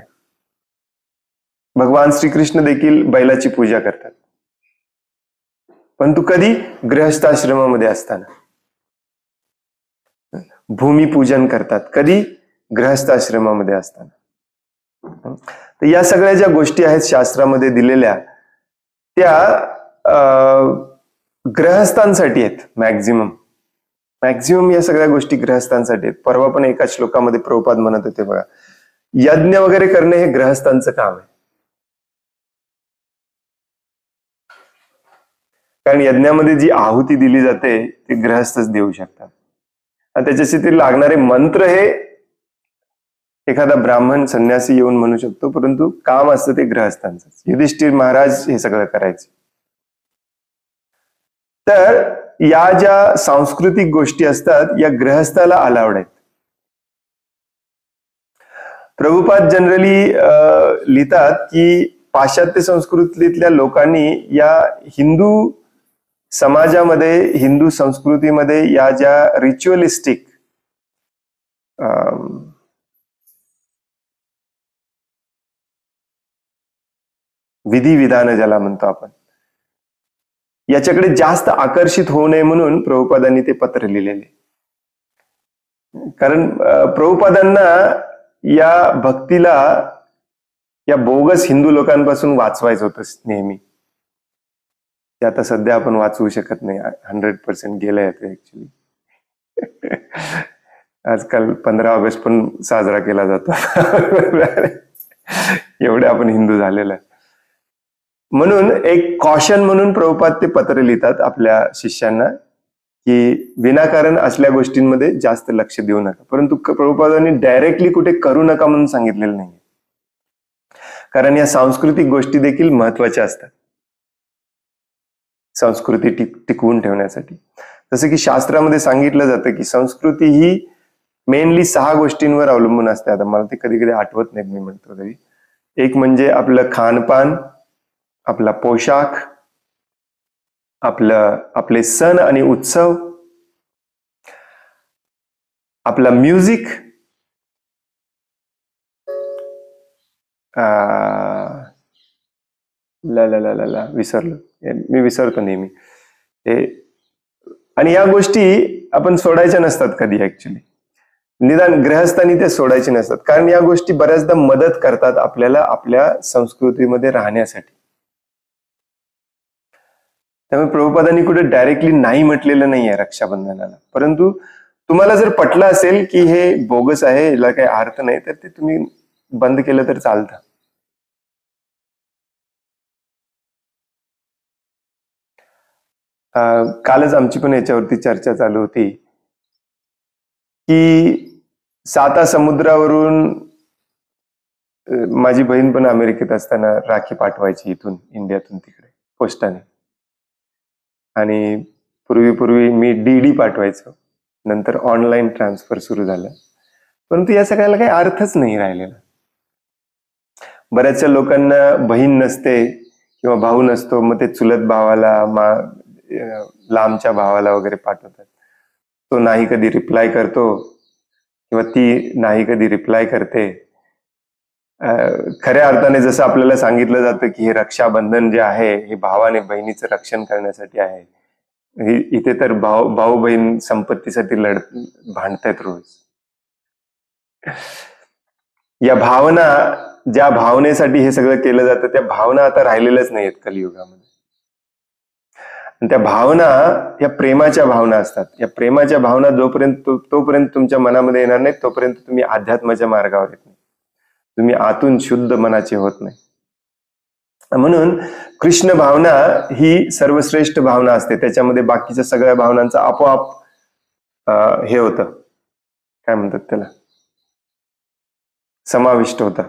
भगवान श्रीकृष्ण देखील बैलाची पूजा करतात, पण तू कधी गृहस्थ आश्रमामध्ये असताना. भूमिपूजन करतात कधी गृहस्थ आश्रमामध्ये असताना. तर या सगळ्या ज्या गोष्टी आहेत शास्त्रामध्ये दिलेल्या, त्या गृहस्थांसाठी आहेत. मॅक्झिमम या सगळ्या गोष्टी गृहस्थांसाठी आहेत. परवा पण एका श्लोकामध्ये प्रभुपाद म्हणत होते बघा, यज्ञ वगैरे करणे हे गृहस्थांचं काम आहे. कारण यज्ञामध्ये जी आहुती दिली जाते ती गृहस्थच देऊ शकतात. आणि त्याच्याशी ते लागणारे मंत्र हे एखादा ब्राह्मण संन्यासी येऊन म्हणू शकतो, परंतु काम असतं ते गृहस्थांचं. युधिष्ठिर महाराज हे सगळं करायचे. तर या ज्या सांस्कृतिक गोष्टी असतात या गृहस्थाला अलाउड आहेत. प्रभुपाद जनरली लिहितात की पाश्चात्य संस्कृतीतल्या लोकांनी या हिंदू समाजामध्ये, हिंदू संस्कृतीमध्ये या ज्या रिच्युअलिस्टिक विधी विधान ज्याला म्हणतो आपण, याच्याकडे जास्त आकर्षित होऊ नये म्हणून प्रभुपादांनी ते पत्र लिहिलेले. कारण प्रभुपादांना या भक्तीला या बोगस हिंदू लोकांपासून वाचवायचं होतं नेहमी. ते आता सध्या आपण वाचवू शकत नाही, 100% गेलंय ते ऍक्च्युली. आजकाल 15 ऑगस्ट पण साजरा केला जातो. एवढे आपण हिंदू झालेलं आहे. म्हणून एक कॉशन म्हणून प्रभुपाद ते पत्र लिहितात आपल्या शिष्यांना की विनाकारण असल्या गोष्टींमध्ये जास्त लक्ष देऊ नका. परंतु प्रभुपादांनी डायरेक्टली कुठे करू नका म्हणून सांगितलेलं नाही, कारण या सांस्कृतिक गोष्टी देखील महत्वाच्या असतात संस्कृती टिकवून ठेवण्यासाठी. जसं की शास्त्रामध्ये सांगितलं जातं की संस्कृती ही मेनली 6 गोष्टींवर अवलंबून असते. आता मला ते कधी कधी आठवत नाहीत, मी म्हणतो तरी. एक म्हणजे आपलं खानपान, आपला पोशाख, आपले सण आणि उत्सव, आपला म्युझिक, विसरलो, मी विसरतो नेहमी. आणि या गोष्टी आपण सोडायच्या नसतात कधी ऍक्च्युली. निदान गृहस्थांनी ते सोडायचे नसतात, कारण या गोष्टी बऱ्याचदा मदत करतात आपल्याला आपल्या संस्कृतीमध्ये राहण्यासाठी. त्यामुळे प्रभुपादांनी कुठे डायरेक्टली नाही म्हटलेलं नाहीये रक्षाबंधनाला. परंतु तुम्हाला जर पटलं असेल की हे बोगस आहे, याला काही अर्थ नाही, तर ते तुम्ही बंद केलं तर चालतं. कालच आमची पण याच्यावरती चर्चा चालू होती की 7 समुद्रावरून माझी बहीण पण अमेरिकेत असताना राखी पाठवायची इथून इंडियातून तिकडे पोस्टाने. आणि पूर्वी मी डीडी पाठवायचो, नंतर ऑनलाईन ट्रान्सफर सुरू झालं. परंतु या सगळ्याला काही अर्थच नाही राहिलेला. बऱ्याचशा लोकांना बहीण नसते किंवा भाऊ नसतो, मग ते चुलत भावाला, लांबच्या भावाला वगैरे पाठवतात. तो नाही कधी रिप्लाय करतो किंवा ती नाही कधी रिप्लाय करते. खऱ्या अर्थाने जसं आपल्याला सांगितलं जातं की हे रक्षाबंधन जे आहे हे भावाने बहिणीचं रक्षण करण्यासाठी आहे. इथे तर भाऊ बहीण संपत्तीसाठी भांडतायत रोज. या भावना, ज्या भावनेसाठी हे सगळं केलं जातं, त्या भावना आता राहिलेल्याच नाहीयेत कलियुगामध्ये. त्या भावना या प्रेमाच्या भावना असतात. या प्रेमाच्या भावना तोपर्यंत तुमच्या मनामध्ये येणार नाहीत, तोपर्यंत तुम्ही अध्यात्माच्या मार्गावर येत नाही, तुम्ही आतून शुद्ध मनाचे होत नाही. म्हणून कृष्ण भावना ही सर्वश्रेष्ठ भावना असते. त्याच्यामध्ये बाकीच्या सगळ्या भावनांचा आपोआप हे होतं, काय म्हणतात त्याला, समाविष्ट होता.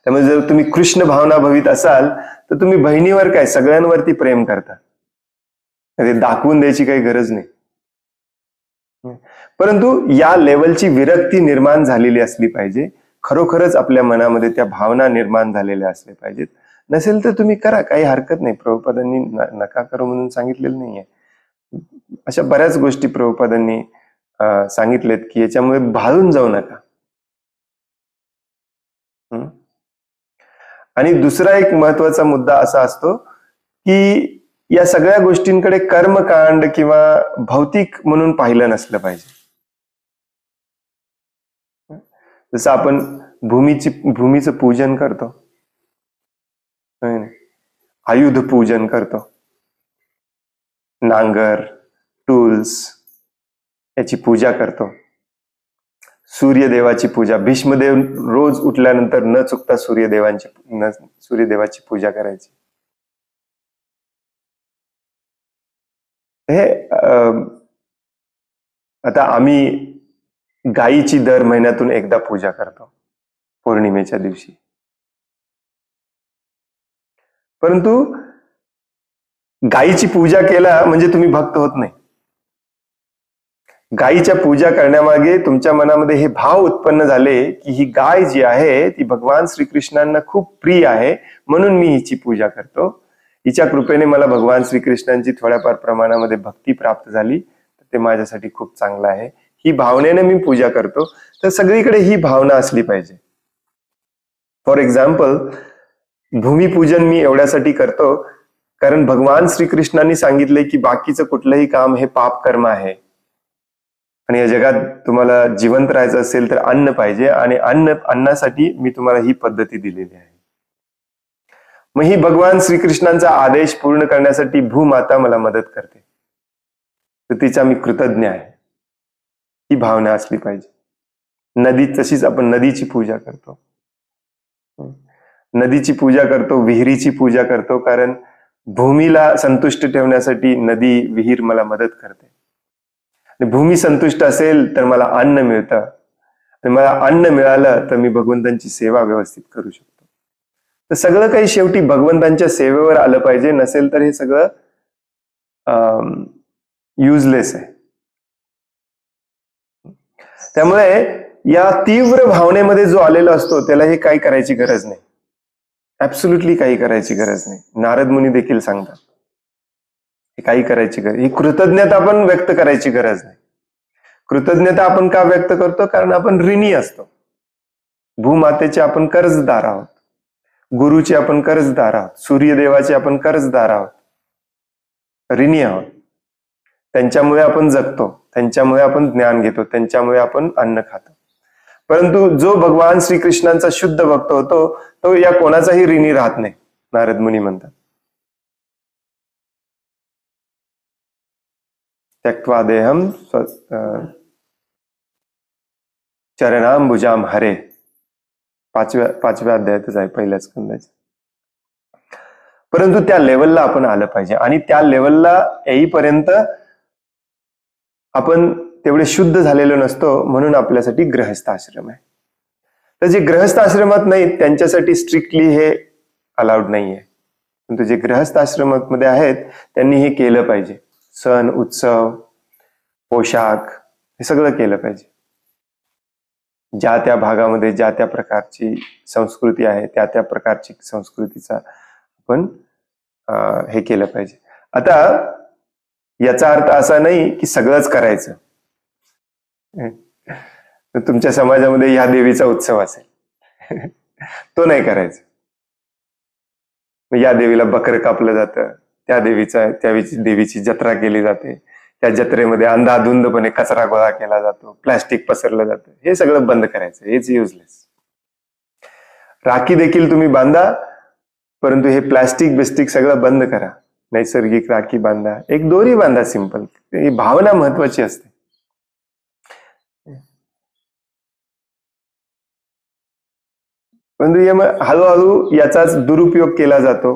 त्यामुळे जर तुम्ही कृष्ण भावना भवित असाल तर तुम्ही बहिणीवर काय सगळ्यांवरती प्रेम करता. ते दाखवून द्यायची काही गरज नाही. परंतु या लेवलची विरक्ती निर्माण झालेली असली पाहिजे. खरोखरच आपल्या मनामध्ये त्या भावना निर्माण झालेल्या असल्या पाहिजेत. नसेल तर तुम्ही करा, काही हरकत नाही. प्रभुपादांनी नका करू म्हणून सांगितलेलं नाहीये. अशा बऱ्याच गोष्टी प्रभुपादांनी सांगितलेत की याच्यामुळे भाळून जाऊ नका. आणि दुसरा एक महत्वाचा मुद्दा असा असतो की या सगळ्या गोष्टींकडे कर्मकांड किंवा भौतिक म्हणून पाहिलं नसलं पाहिजे. जसं आपण भूमीचं पूजन करतो, आयुध पूजन करतो, नांगर, टूल्स याची पूजा करतो, सूर्यदेवाची पूजा. भीष्मदेव रोज उठल्यानंतर न चुकता सूर्यदेवाची पूजा करायची. हे आता आम्ही गायीची दर महिन्यातून एकदा पूजा करतो पौर्णिमेच्या दिवशी. परंतु गायीची पूजा केला म्हणजे तुम्ही भक्त होत नाही. गायीच्या पूजा करण्यामागे तुमच्या मनामध्ये हे भाव उत्पन्न झाले की ही गाय जी आहे ती भगवान श्रीकृष्णांना खूप प्रिय आहे, म्हणून मी हिची पूजा करतो. हिच्या कृपेने मला भगवान श्रीकृष्णांची थोड्याफार प्रमाणामध्ये भक्ती प्राप्त झाली, तर ते माझ्यासाठी खूप चांगलं आहे. ही भावनेने मी पूजा करतो. तर सगळीकडे ही भावना असली पाहिजे. फॉर एक्झाम्पल, भूमिपूजन मी एवढ्यासाठी करतो कारण भगवान श्रीकृष्णांनी सांगितले की बाकीचं कुठलंही काम हे पाप कर्म आहे आणि या जगात तुम्हाला जिवंत राहायचं असेल तर अन्न पाहिजे, आणि अन्नासाठी मी तुम्हाला ही पद्धती दिलेली आहे. मग ही भगवान श्रीकृष्णांचा आदेश पूर्ण करण्यासाठी भूमाता मला मदत करते, तर तिचा मी कृतज्ञ आहे, ही भावना असली पाहिजे. नदी, तशीच आपण नदीची पूजा करतो, नदीची पूजा करतो, विहिरीची पूजा करतो, कारण भूमीला संतुष्ट ठेवण्यासाठी नदी, विहीर मला मदत करते. आणि भूमी संतुष्ट असेल तर मला अन्न मिळतं, आणि मला अन्न मिळालं तर मी भगवंतांची सेवा व्यवस्थित करू शकतो. तर सगळं काही शेवटी भगवंतांच्या सेवेवर आलं पाहिजे, नसेल तर हे सगळं युजलेस आहे. त्यामुळे या तीव्र भावनेमध्ये जो आलेला असतो त्याला हे काही करायची गरज नाही, ऍब्सोल्युटली काही करायची गरज नाही. नारद मुनी देखील सांगतात हे काही करायची गरज, ही कृतज्ञता आपण व्यक्त करायची गरज नाही. कृतज्ञता आपण का व्यक्त करतो? कारण आपण ऋणी असतो. भूमातेचे आपण कर्जदार आहोत, गुरुचे आपण कर्जदार आहोत, सूर्यदेवाचे आपण कर्जदार आहोत, ऋणी आहोत. त्यांच्यामुळे आपण जगतो, त्यांच्यामुळे आपण ज्ञान घेतो, त्यांच्यामुळे आपण अन्न खातो. परंतु जो भगवान श्रीकृष्णांचा शुद्ध भक्त होतो तो या कोणाचाही ऋणी राहत नाही, नारद मुनी म्हणतात. त्यक्त्वा देहम चरणांबुजाम हरे, पाचव्या अध्यायातच आहे, पहिल्या स्कंदाच्या. परंतु त्या लेवलला आपण आलं पाहिजे, आणि त्या लेवलला येईपर्यंत आपण तेवढे शुद्ध झालेलो नसतो, म्हणून आपल्यासाठी गृहस्थ आश्रम आहे. तर जे गृहस्थ आश्रमात नाहीत त्यांच्यासाठी स्ट्रिक्टली हे अलाउड नाहीये, परंतु जे गृहस्थ आश्रमामध्ये आहेत त्यांनी हे केलं पाहिजे. सण, उत्सव, पोशाख, हे सगळं केलं पाहिजे. ज्या त्या भागामध्ये ज्या त्या प्रकारची संस्कृती आहे त्या त्या प्रकारची संस्कृतीचा आपण हे केलं पाहिजे. आता याचा अर्थ असा नाही की सगळंच करायचं. तुमच्या समाजामध्ये या देवीचा उत्सव असेल तो नाही करायचा, या देवीला बकरं कापलं जातं, त्या देवीची जत्रा केली जाते, त्या जत्रेमध्ये अंधाधुंदपणे कचरा गोळा केला जातो, प्लास्टिक पसरलं जातं, हे सगळं बंद करायचं. हेच युजलेस. राखी देखील तुम्ही बांधा, परंतु हे प्लास्टिक बिस्टिक सगळं बंद करा. नैसर्गिक राखी बांधा, एक दोरी बांधा, सिंपल. ही भावना महत्वाची असते. परंतु हळूहळू याचाच दुरुपयोग केला जातो.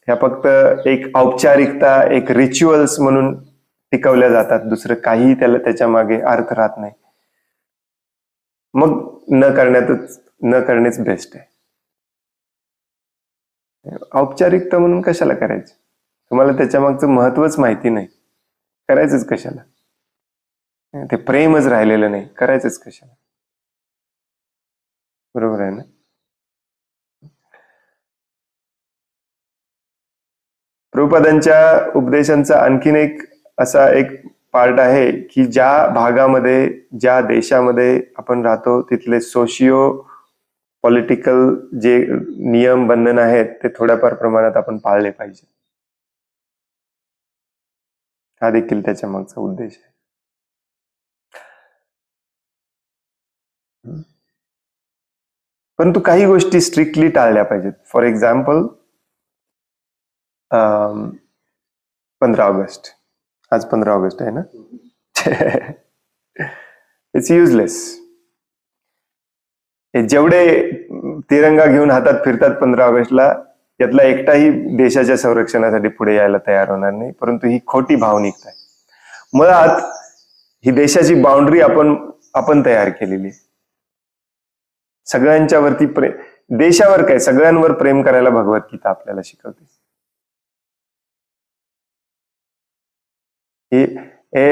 ह्या फक्त एक औपचारिकता, एक रिच्युअल्स म्हणून टिकवल्या जातात, दुसरं काही त्याच्या मागे अर्थ राहत नाही. मग न करणेच बेस्ट आहे. औपचारिकता म्हणून कशाला करायचं? तुम्हाला त्याच्या मागचं महत्वच माहिती नाही, करायचंच कशाला? ते प्रेमच राहिलेलं नाही, करायचंच कशाला? बरोबर आहे ना? प्रभुपादांच्या उपदेशांचा आणखीन एक असा एक पार्ट आहे की ज्या भागामध्ये, ज्या देशामध्ये आपण राहतो तिथले सोशिओ पॉलिटिकल जे नियम बंधन आहेत ते थोड्याफार प्रमाणात आपण पाळले पाहिजे. हा देखील त्याच्या मागचा उद्देश आहे. परंतु काही गोष्टी स्ट्रिक्टली टाळल्या पाहिजेत. फॉर एक्झाम्पल 15 ऑगस्ट, आज 15 ऑगस्ट आहे ना. It's useless. जेवढे तिरंगा घेऊन हातात फिरतात 15 ऑगस्टला, यातला एकटाही देशाच्या संरक्षणासाठी पुढे यायला तयार होणार नाही. परंतु ही खोटी भावनिकता आहे. मुळात ही देशाची बाउंड्री आपण तयार केलेली आहे. सगळ्यांच्या वरती देशावर काय, सगळ्यांवर प्रेम करायला भगवद्गीता आपल्याला शिकवते. हे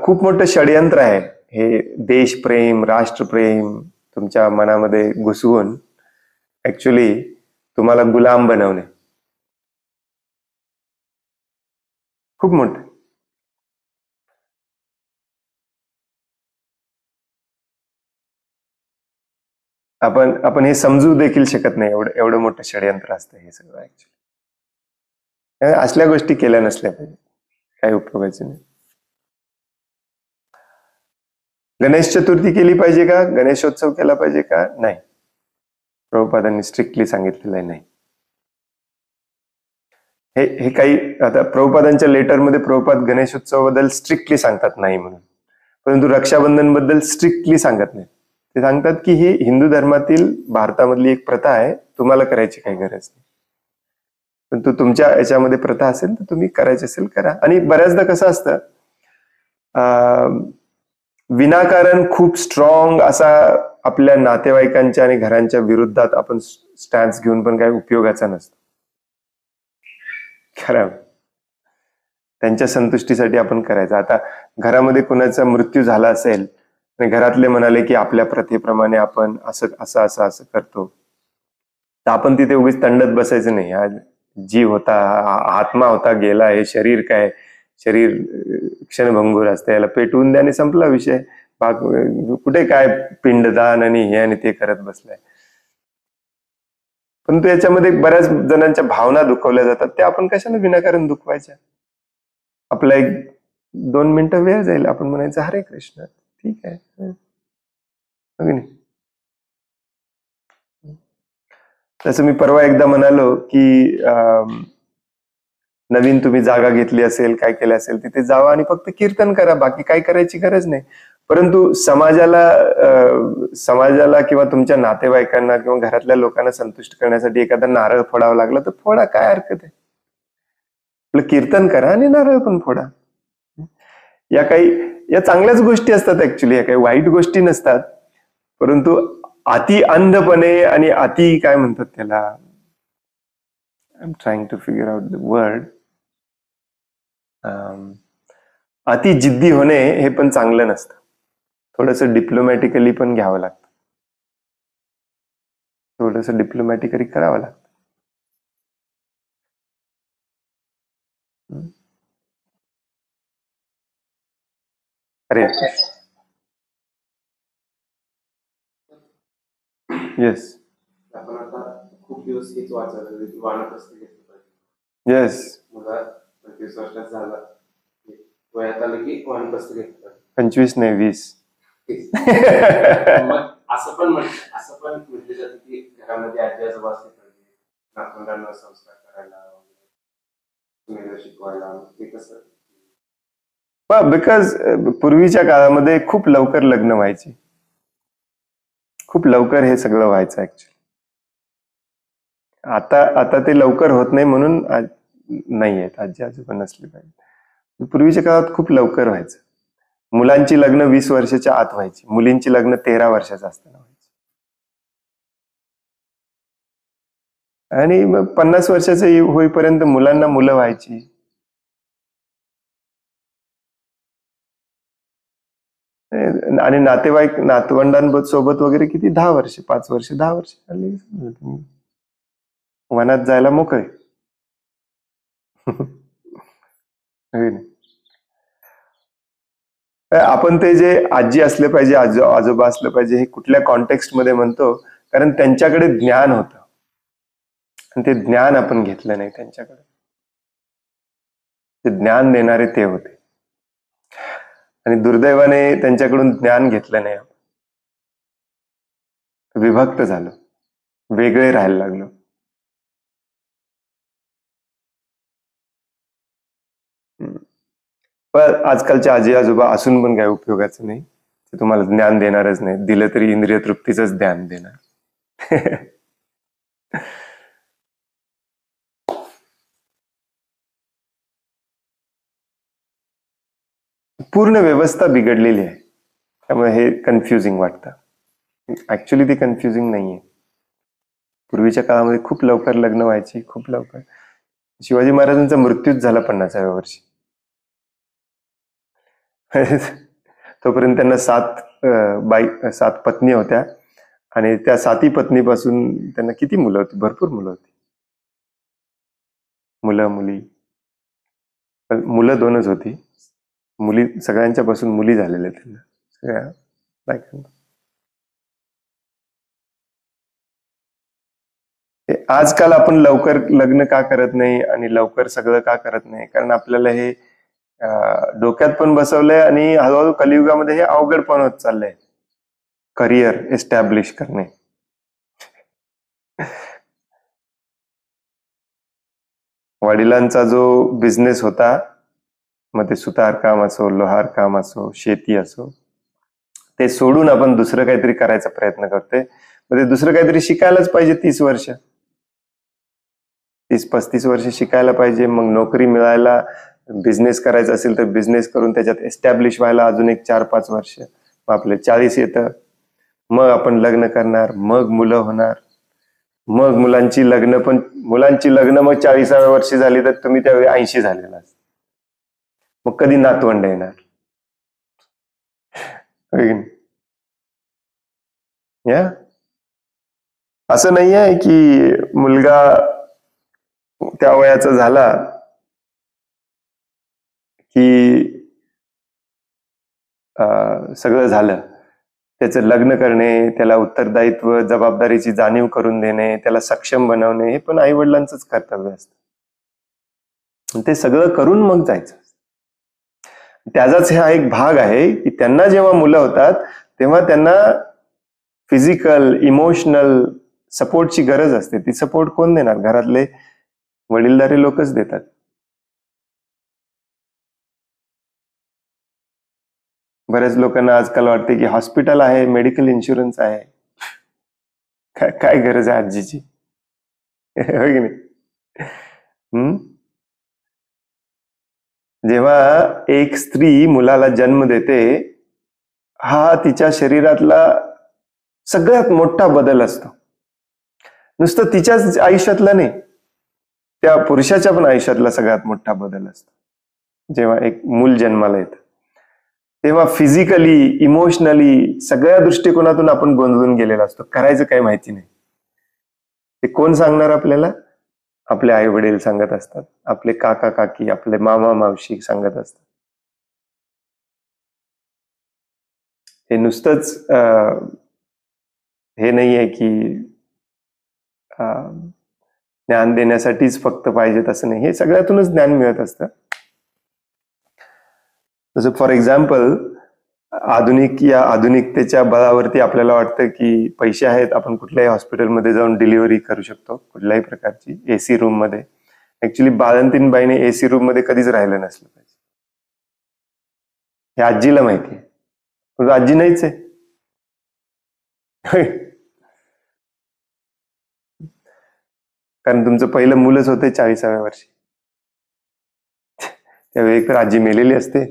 खूप मोठं षडयंत्र आहे. हे देशप्रेम, राष्ट्रप्रेम तुमच्या मनामध्ये घुसवून ऍक्च्युली तुम्हाला गुलाम बनवणे. खूप मोठं. आपण हे समजू देखील शकत नाही, एवढं मोठं षडयंत्र असतं हे सगळं. ऍक्च्युली असल्या गोष्टी केल्या नसल्या पाहिजे, काही उपयोगाचे नाही. गणेश चतुर्थी केली पाहिजे का? गणेशोत्सव केला पाहिजे का? नाही. प्रभुपादांनी स्ट्रिक्टली सांगितलेलं आहे नाही. हे काही आता प्रभुपादांच्या लेटरमध्ये प्रभुपाद गणेशोत्सवाबद्दल स्ट्रिक्टली सांगतात नाही म्हणून, परंतु रक्षाबंधन बद्दल स्ट्रिक्टली सांगत नाही. ते सांगतात की ही हिंदू धर्मातील भारतामधली एक प्रथा आहे, तुम्हाला करायची काही गरज नाही. परंतु तुमच्या याच्यामध्ये प्रथा असेल तर तुम्ही करायची असेल करा. आणि बऱ्याचदा कसं असतं, विनाकारण खूप स्ट्रॉंग असा आपल्या नातेवाईकांच्या आणि घरांच्या विरुद्धात आपण स्टॅन्स घेऊन पण काही उपयोगाचा नसतो. खरं त्यांच्या संतुष्टीसाठी आपण करायचं. आता घरामध्ये कुणाचा मृत्यू झाला असेल आणि घरातले म्हणाले की आपल्या प्रथेप्रमाणे आपण असं असं असं असं करतो, तर आपण तिथे उगीच तंडत बसायचं नाही. हा जीव होता, आत्मा होता, गेला. हे शरीर काय, शरीर क्षणभंगूर असते, याला पेटवून द्या आणि संपला विषय. कुठे काय पिंडदान आणि हे आणि ते करत बसलाय. परंतु याच्यामध्ये बऱ्याच जणांच्या भावना दुखवल्या जातात, त्या आपण कशाला विनाकारण दुखवायच्या. आपला 1-2 मिनिटं वेळ जाईल, आपण म्हणायचं हरे कृष्ण, ठीक आहे. तसं मी परवा एकदा म्हणालो की नवीन तुम्ही जागा घेतली असेल, काय केलं असेल, तिथे जावा आणि फक्त कीर्तन करा, बाकी काय करायची गरज नाही. परंतु समाजाला किंवा तुमच्या नातेवाईकांना किंवा घरातल्या लोकांना संतुष्ट करण्यासाठी एखादा नारळ फोडावा लागला तर फोडा, काय हरकत आहे. आपलं कीर्तन करा आणि नारळ पण फोडा. या चांगल्याच गोष्टी असतात ऍक्च्युली, या काही वाईट गोष्टी नसतात. परंतु अति अंधपणे आणि अति काय म्हणतात त्याला, I am trying to figure out the word, अति जिद्दी होणे हे पण चांगलं नसतं. थोडंसं डिप्लोमॅटिकली पण घ्यावं लागतं, थोडंसं डिप्लोमॅटिकली करावं लागतं. अरे येस, आपण आता खूप दिवस हेच वाचायला की वानप्रस्थ घेतलं पाहिजे. येस, मला 25 वर्षात झाला, वयात आलं की वानप्रस्थ घेतलं पाहिजे. 25 नाही 20. मग असं पण म्हटलं जातं की घरामध्ये आजी आजोबा असले पाहिजे, नातवंडांना संस्कार करायला वगैरे शिकवायला. ते कसं, बिकॉज पूर्वीच्या काळामध्ये खूप लवकर लग्न व्हायची, खूप लवकर हे सगळं व्हायचं ऍक्च्युली. आता ते लवकर होत नाही म्हणून नाही आहेत, आजी आजोबा नसले पाहिजे. पूर्वीच्या काळात खूप लवकर व्हायचं. मुलांची लग्न 20 वर्षाच्या आत व्हायची, मुलींची लग्न 13 वर्षाच्या असताना व्हायची. आणि मग 50 वर्षाचे होईपर्यंत मुलांना मुलं व्हायची. आणि नातेवाईक नातवंडांसोबत वगैरे किती 10 वर्ष, 5 वर्ष, 10 वर्ष वनात जायला मोकळे. आपण ते जे आजी असले पाहिजे, आजोबा असलं पाहिजे, हे कुठल्या कॉन्टेक्स्ट मध्ये म्हणतो, कारण त्यांच्याकडे ज्ञान होतं आणि ते ज्ञान आपण घेतलं नाही त्यांच्याकडे. ते ज्ञान देणारे ते होते आणि दुर्दैवाने त्यांच्याकडून ज्ञान घेतलं नाही. विभक्त झालो, वेगळे राहायला लागलो. पण आजकालचे आजी आजोबा असून पण काही उपयोगाचं नाही. ते तुम्हाला ज्ञान देणारच नाही, दिलं तरी इंद्रिय तृप्तीच ज्ञान देणार. पूर्ण व्यवस्था बिघडलेली आहे, त्यामुळे हे कन्फ्युजिंग वाटतं. ऍक्च्युली ती कन्फ्युजिंग नाहीये. पूर्वीच्या काळामध्ये खूप लवकर लग्न व्हायची, खूप लवकर. शिवाजी महाराजांचा मृत्यूच झाला 50व्या वर्षी. तोपर्यंत त्यांना 7 पत्नी होत्या आणि त्या 7ही पत्नीपासून त्यांना किती मुलं होती, भरपूर मुलं होती. मुलं मुली, मुलं 2च होती, मुली सगळ्यांच्या पासून मुली झालेल्या त्यांना सगळ्या बायकांना. आजकाल आपण लवकर लग्न का करत नाही आणि लवकर सगळं का करत नाही, कारण आपल्याला हे डोक्यात पण बसवलंय आणि हळूहळू कलियुगामध्ये हे अवघड पण होत चाललंय, करिअर एस्टॅब्लिश करणे. वडिलांचा जो बिझनेस होता, मग ते सुतार काम असो, लोहार काम असो, शेती असो, ते सोडून आपण दुसरं काहीतरी करायचा प्रयत्न करतोय. मग ते दुसरं काहीतरी शिकायलाच पाहिजे. 30-35 वर्ष शिकायला पाहिजे. मग नोकरी मिळायला, बिझनेस करायचा असेल तर बिझनेस करून त्याच्यात एस्टॅब्लिश व्हायला अजून एक 4-5 वर्ष. मग आपले 40 येतं. मग आपण लग्न करणार, मग मुलं होणार, मग मुलांची लग्न मग 40व्या वर्षी झाली तर तुम्ही त्यावेळी 80 झालेला असता. मग कधी नातवंड येणार? या असं नाही आहे की मुलगा त्या वयाचा झाला की सगळं झालं. त्याचं लग्न करणे, त्याला उत्तरदायित्व, जबाबदारीची जाणीव करून देणे, त्याला सक्षम बनवणे, हे पण आई वडिलांचंच कर्तव्य असतं. ते सगळं करून मग जायचं. त्याचाच हा एक भाग आहे की त्यांना जेव्हा मुलं होतात तेव्हा त्यांना फिजिकल, इमोशनल सपोर्टची गरज असते. ती सपोर्ट कोण देणार? घरातले वडीलधारी लोकच देतात. बऱ्याच लोकांना आजकाल वाटते की हॉस्पिटल आहे, मेडिकल इन्शुरन्स आहे, काय गरज आहे आजीची? हो की नाही? जेव्हा एक स्त्री मुलाला जन्म देते, हा तिच्या शरीरातला सगळ्यात मोठा बदल असतो. नुसतं तिच्याच आयुष्यातला नाही, त्या पुरुषाच्या पण आयुष्यातला सगळ्यात मोठा बदल असतो. जेव्हा एक मूल जन्माला येतं तेव्हा फिजिकली, इमोशनली सगळ्या दृष्टिकोनातून आपण गोंधळून गेलेला असतो. करायचं काही माहिती नाही. ते कोण सांगणार आपल्याला? आपले आई वडील सांगत असतात, आपले काका काकी, आपले मामा मावशी सांगत असतात. हे नुसतंच हे नाही आहे की ज्ञान देण्यासाठीच फक्त पाहिजेत असं नाही. हे सगळ्यातूनच ज्ञान मिळत असतं. जसं फॉर एक्झाम्पल, आधुनिकतेच्या बळावरती आपल्याला वाटतं की पैसे आहेत, आपण कुठल्याही हॉस्पिटलमध्ये जाऊन डिलिव्हरी करू शकतो, कुठल्याही प्रकारची, एसी रूम मध्ये. ऍक्च्युली बाळंतीणबाईने एसी रूम मध्ये कधीच राहिलं नसलं पाहिजे. हे आजीला माहिती आहे, पण आजी नाहीच आहे. कारण तुमचं पहिलं मुलंच होते 40व्या वर्षी. त्यावेळी तर आजी मेलेली असते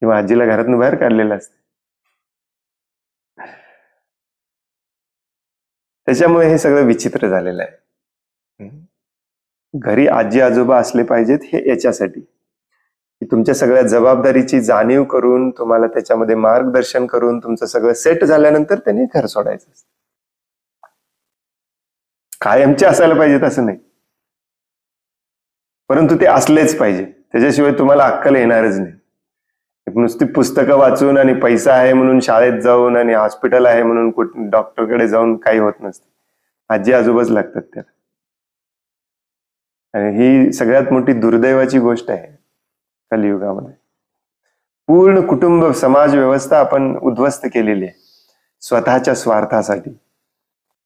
किंवा आजीला घरातून बाहेर काढलेलं असते. त्याच्यामुळे हे सगळं विचित्र झालेलं आहे. घरी आजी आजोबा असले पाहिजेत हे याच्यासाठी की तुमच्या सगळ्या जबाबदारीची जाणीव करून, तुम्हाला त्याच्यामध्ये मार्गदर्शन करून, तुमचं सगळं सेट झाल्यानंतर त्यांनी घर सोडायचं. कायमचे असायला पाहिजेत असं नाही, परंतु ते असलेच पाहिजे. त्याच्याशिवाय तुम्हाला अक्कल येणारच नाही. नुसती पुस्तकं वाचून आणि पैसा आहे म्हणून शाळेत जाऊन आणि हॉस्पिटल आहे म्हणून डॉक्टरकडे जाऊन काही होत नसते. आजी आजोबाच लागतात त्याला. आणि ही सगळ्यात मोठी दुर्दैवाची गोष्ट आहे कलियुगामध्ये. पूर्ण कुटुंब, समाज व्यवस्था आपण उद्ध्वस्त केलेली आहे स्वतःच्या स्वार्थासाठी,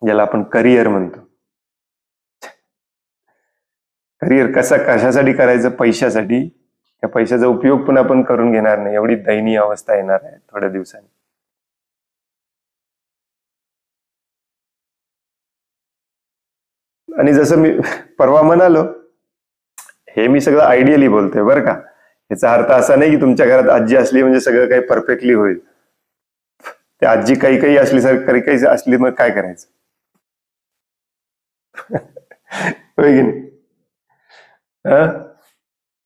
ज्याला आपण करिअर म्हणतो. करिअर कशासाठी करायचं? पैशासाठी. त्या पैशाचा उपयोग पण आपण करून घेणार नाही, एवढी दयनीय अवस्था येणार आहे थोड्या दिवसांनी. आणि जसं मी परवा म्हणालो, हे मी सगळं आयडियली बोलतोय बरं का. याचा अर्थ असा नाही की तुमच्या घरात आजी असली म्हणजे सगळं काही परफेक्टली होईल. त्या आजी काही असली, काही असली, मग काय करायचं? होय की नाही?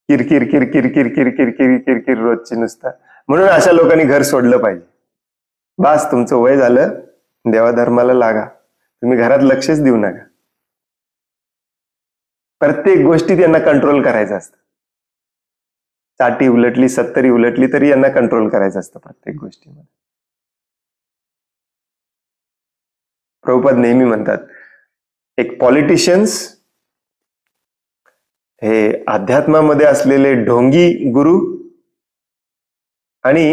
किरकिर किरकिर किरकिर किरकिर किरकिर रोजची नुसता. म्हणून अशा लोकांनी घर सोडलं पाहिजे. बास, तुमचं वय झालं, देवाधर्माला लागा, तुम्ही घरात लक्षच देऊ नका. प्रत्येक गोष्टी त्यांना कंट्रोल करायचं असतं. 60 उलटली, 70 उलटली तरी यांना कंट्रोल करायचं असतं प्रत्येक गोष्टीमध्ये. प्रभुपाद नेहमी म्हणतात, एक पॉलिटिशियन्स हे अध्यात्मामध्ये असलेले ढोंगी गुरु आणि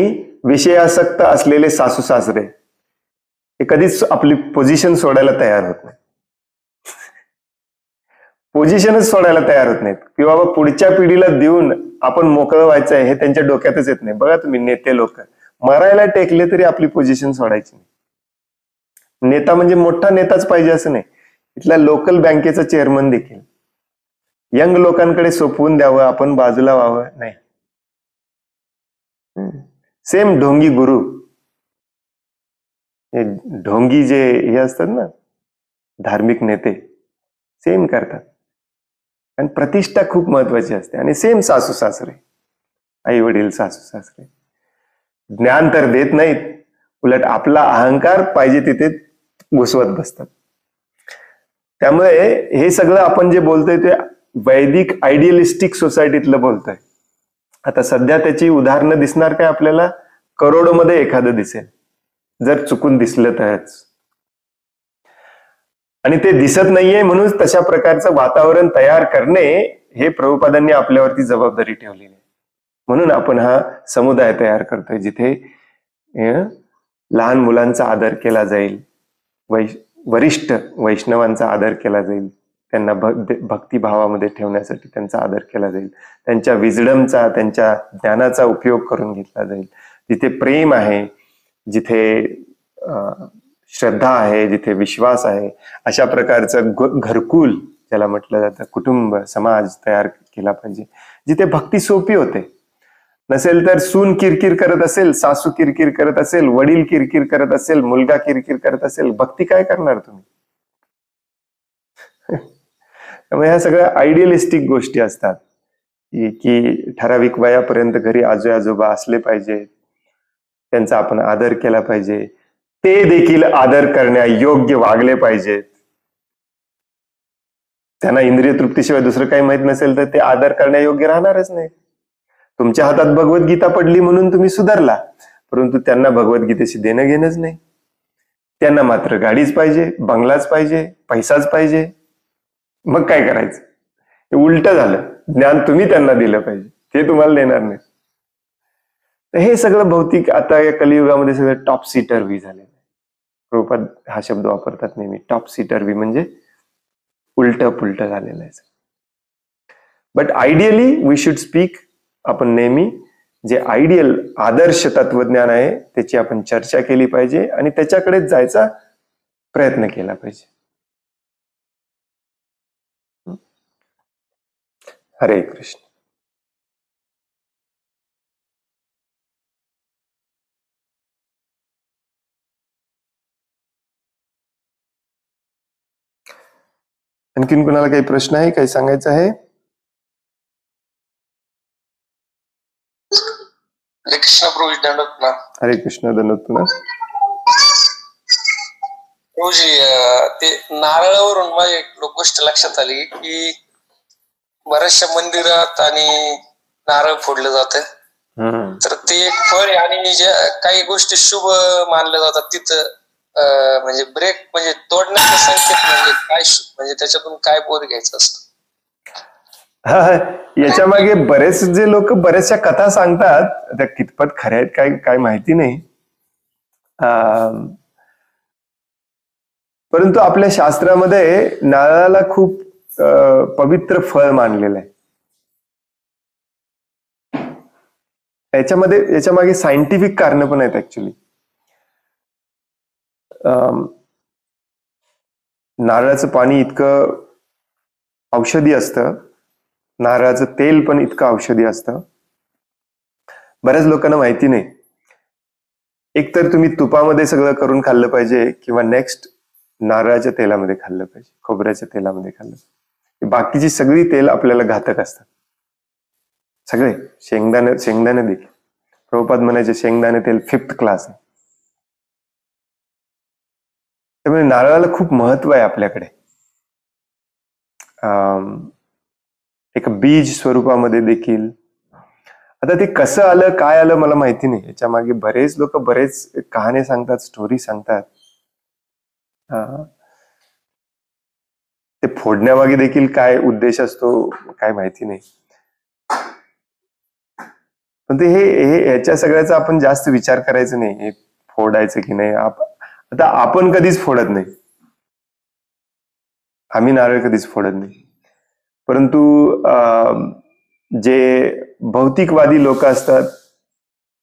विषयासक्त असलेले सासू सासरे हे कधीच आपली पोझिशन सोडायला तयार होत नाही. पोझिशनच सोडायला तयार होत नाहीत, किंवा बाबा पुढच्या पिढीला देऊन आपण मोकळं व्हायचं आहे हे त्यांच्या डोक्यातच येत नाही. बघा तुम्ही, नेते लोक मरायला टेकले तरी आपली पोझिशन सोडायची नाही. नेता म्हणजे मोठा नेताच पाहिजे असं नाही, इथल्या लोकल बँकेचा चेअरमन देखील यंग लोकांकडे सोपवून द्यावं, आपण बाजूला व्हावं नाही. सेम ढोंगी गुरु, हे ढोंगी जे हे असतात ना धार्मिक नेते, सेम करतात. आणि प्रतिष्ठा खूप महत्वाची असते. आणि सेम सासू सासरे, आई वडील, सासू सासरे ज्ञान तर देत नाहीत, उलट आपला अहंकार पाहिजे तिथे घुसवत बसतात. त्यामुळे हे सगळं आपण जे बोलतोय ते वैदिक आयडियलिस्टिक सोसायटीतलं बोलतोय. आता सध्या त्याची उदाहरणं दिसणार काय आपल्याला? करोडोमध्ये एखादं दिसेल, जर चुकून दिसलं तरच. आणि ते दिसत नाहीये म्हणून तशा प्रकारचं वातावरण तयार करणे हे प्रभुपादांनी आपल्यावरती जबाबदारी ठेवलेली आहे. म्हणून आपण हा समुदाय तयार करतोय जिथे लहान मुलांचा आदर केला जाईल, वरिष्ठ वैष्णवांचा आदर केला जाईल, त्यांना भक्तिभावामध्ये ठेवण्यासाठी त्यांचा आदर केला जाईल, त्यांच्या विजडमचा, त्यांच्या ज्ञानाचा उपयोग करून घेतला जाईल. जिथे प्रेम आहे, जिथे श्रद्धा आहे, जिथे विश्वास आहे, अशा प्रकारचं घरकुल ज्याला म्हटलं जातं, कुटुंब समाज तयार केला पाहिजे. जिथे भक्ती सोपी होते. नसेल तर सून किरकिर करत असेल, सासू किरकिर करत असेल, वडील किरकिर करत असेल, मुलगा किरकिर करत असेल, भक्ती काय करणार तुम्ही? त्यामुळे ह्या सगळ्या आयडियलिस्टिक गोष्टी असतात की ठराविक वयापर्यंत घरी आजी आजोबा असले पाहिजे, त्यांचा आपण आदर केला पाहिजे, ते देखील आदर करण्या योग्य वागले पाहिजेत. त्यांना इंद्रिय तृप्तीशिवाय दुसरं काही माहित नसेल तर ते आदर करण्या योग्य राहणारच नाही. तुमच्या हातात भगवद्गीता पडली म्हणून तुम्ही सुधारला, परंतु त्यांना भगवद्गीतेशी देणं घेणंच नाही. त्यांना मात्र गाडीच पाहिजे, बंगलाच पाहिजे, पैसाच पाहिजे. मग काय करायचं? हे उलट झालं. ज्ञान तुम्ही त्यांना दिलं पाहिजे, ते तुम्हाला देणार नाही. तर हे सगळं भौतिक आता या कलियुगामध्ये सगळं टॉप सीटर वी झालेलं आहे. प्रभुपाद हा शब्द वापरतात नेहमी, टॉप सीटर वी म्हणजे उलट पुलट झालेलं आहे. But ideally we should speak, आपण नेहमी जे आयडियल आदर्श तत्वज्ञान आहे त्याची आपण चर्चा केली पाहिजे आणि त्याच्याकडे जायचा प्रयत्न केला पाहिजे. हरे कृष्ण. आणखीन कुणाला काही प्रश्न आहे, काही सांगायचं आहे? हरे कृष्ण प्रभूजी, दंडवत ना. हरे कृष्ण, दंडवत ना. प्रभूजी, ते नारळावरून माझी एक गोष्ट लक्षात आली की बऱ्याचशा मंदिरात आणि नारळ फोडलं जातं, तर ते एक फळ आहे आणि ज्या काही गोष्टी शुभ मानल्या जातात तिथं म्हणजे ब्रेक म्हणजे तोडण्याचा संकेत म्हणजे काय, म्हणजे त्याच्यातून काय बोध घ्यायचं असतं? याच्या मागे बरेच जे लोक बऱ्याचशा कथा सांगतात, त्या कितपत खऱ्या आहेत काय माहिती नाही, परंतु आपल्या शास्त्रामध्ये नारळाला खूप पवित्र फळ मानलेलं आहे. याच्या मागे सायंटिफिक कारण पण आहेत ऍक्च्युली. नारळाचं पाणी इतकं औषधी असतं, नारळाचं तेल पण इतकं औषधी असतं, बऱ्याच लोकांना माहिती नाही. एक तर तुम्ही तुपामध्ये सगळं करून खाल्लं पाहिजे किंवा नेक्स्ट नारळाच्या तेलामध्ये खाल्लं पाहिजे, खोबऱ्याच्या तेलामध्ये खाल्लं पाहिजे. बाकीची सगळी तेल आपल्याला घातक असतात, सगळे. शेंगदाणे देखील प्रभुपाद म्हणायचे शेंगदाणे तेल 5th क्लास आहे. त्यामुळे नारळाला खूप महत्व आहे आपल्याकडे. एक बीज स्वरूपामध्ये देखील. आता ते कसं आलं, काय आलं मला माहिती नाही. याच्या मागे बरेच लोक बरेच कहाणी सांगतात, स्टोरी सांगतात. ते फोडण्यामागे देखील काय उद्देश असतो काय माहिती नाही. पण ते हे याच्या सगळ्याचा आपण जास्त विचार करायचा नाही, हे फोडायचं की नाही. आता आपण कधीच फोडत नाही, आम्ही नारळ कधीच फोडत नाही. परंतु जे भौतिकवादी लोक असतात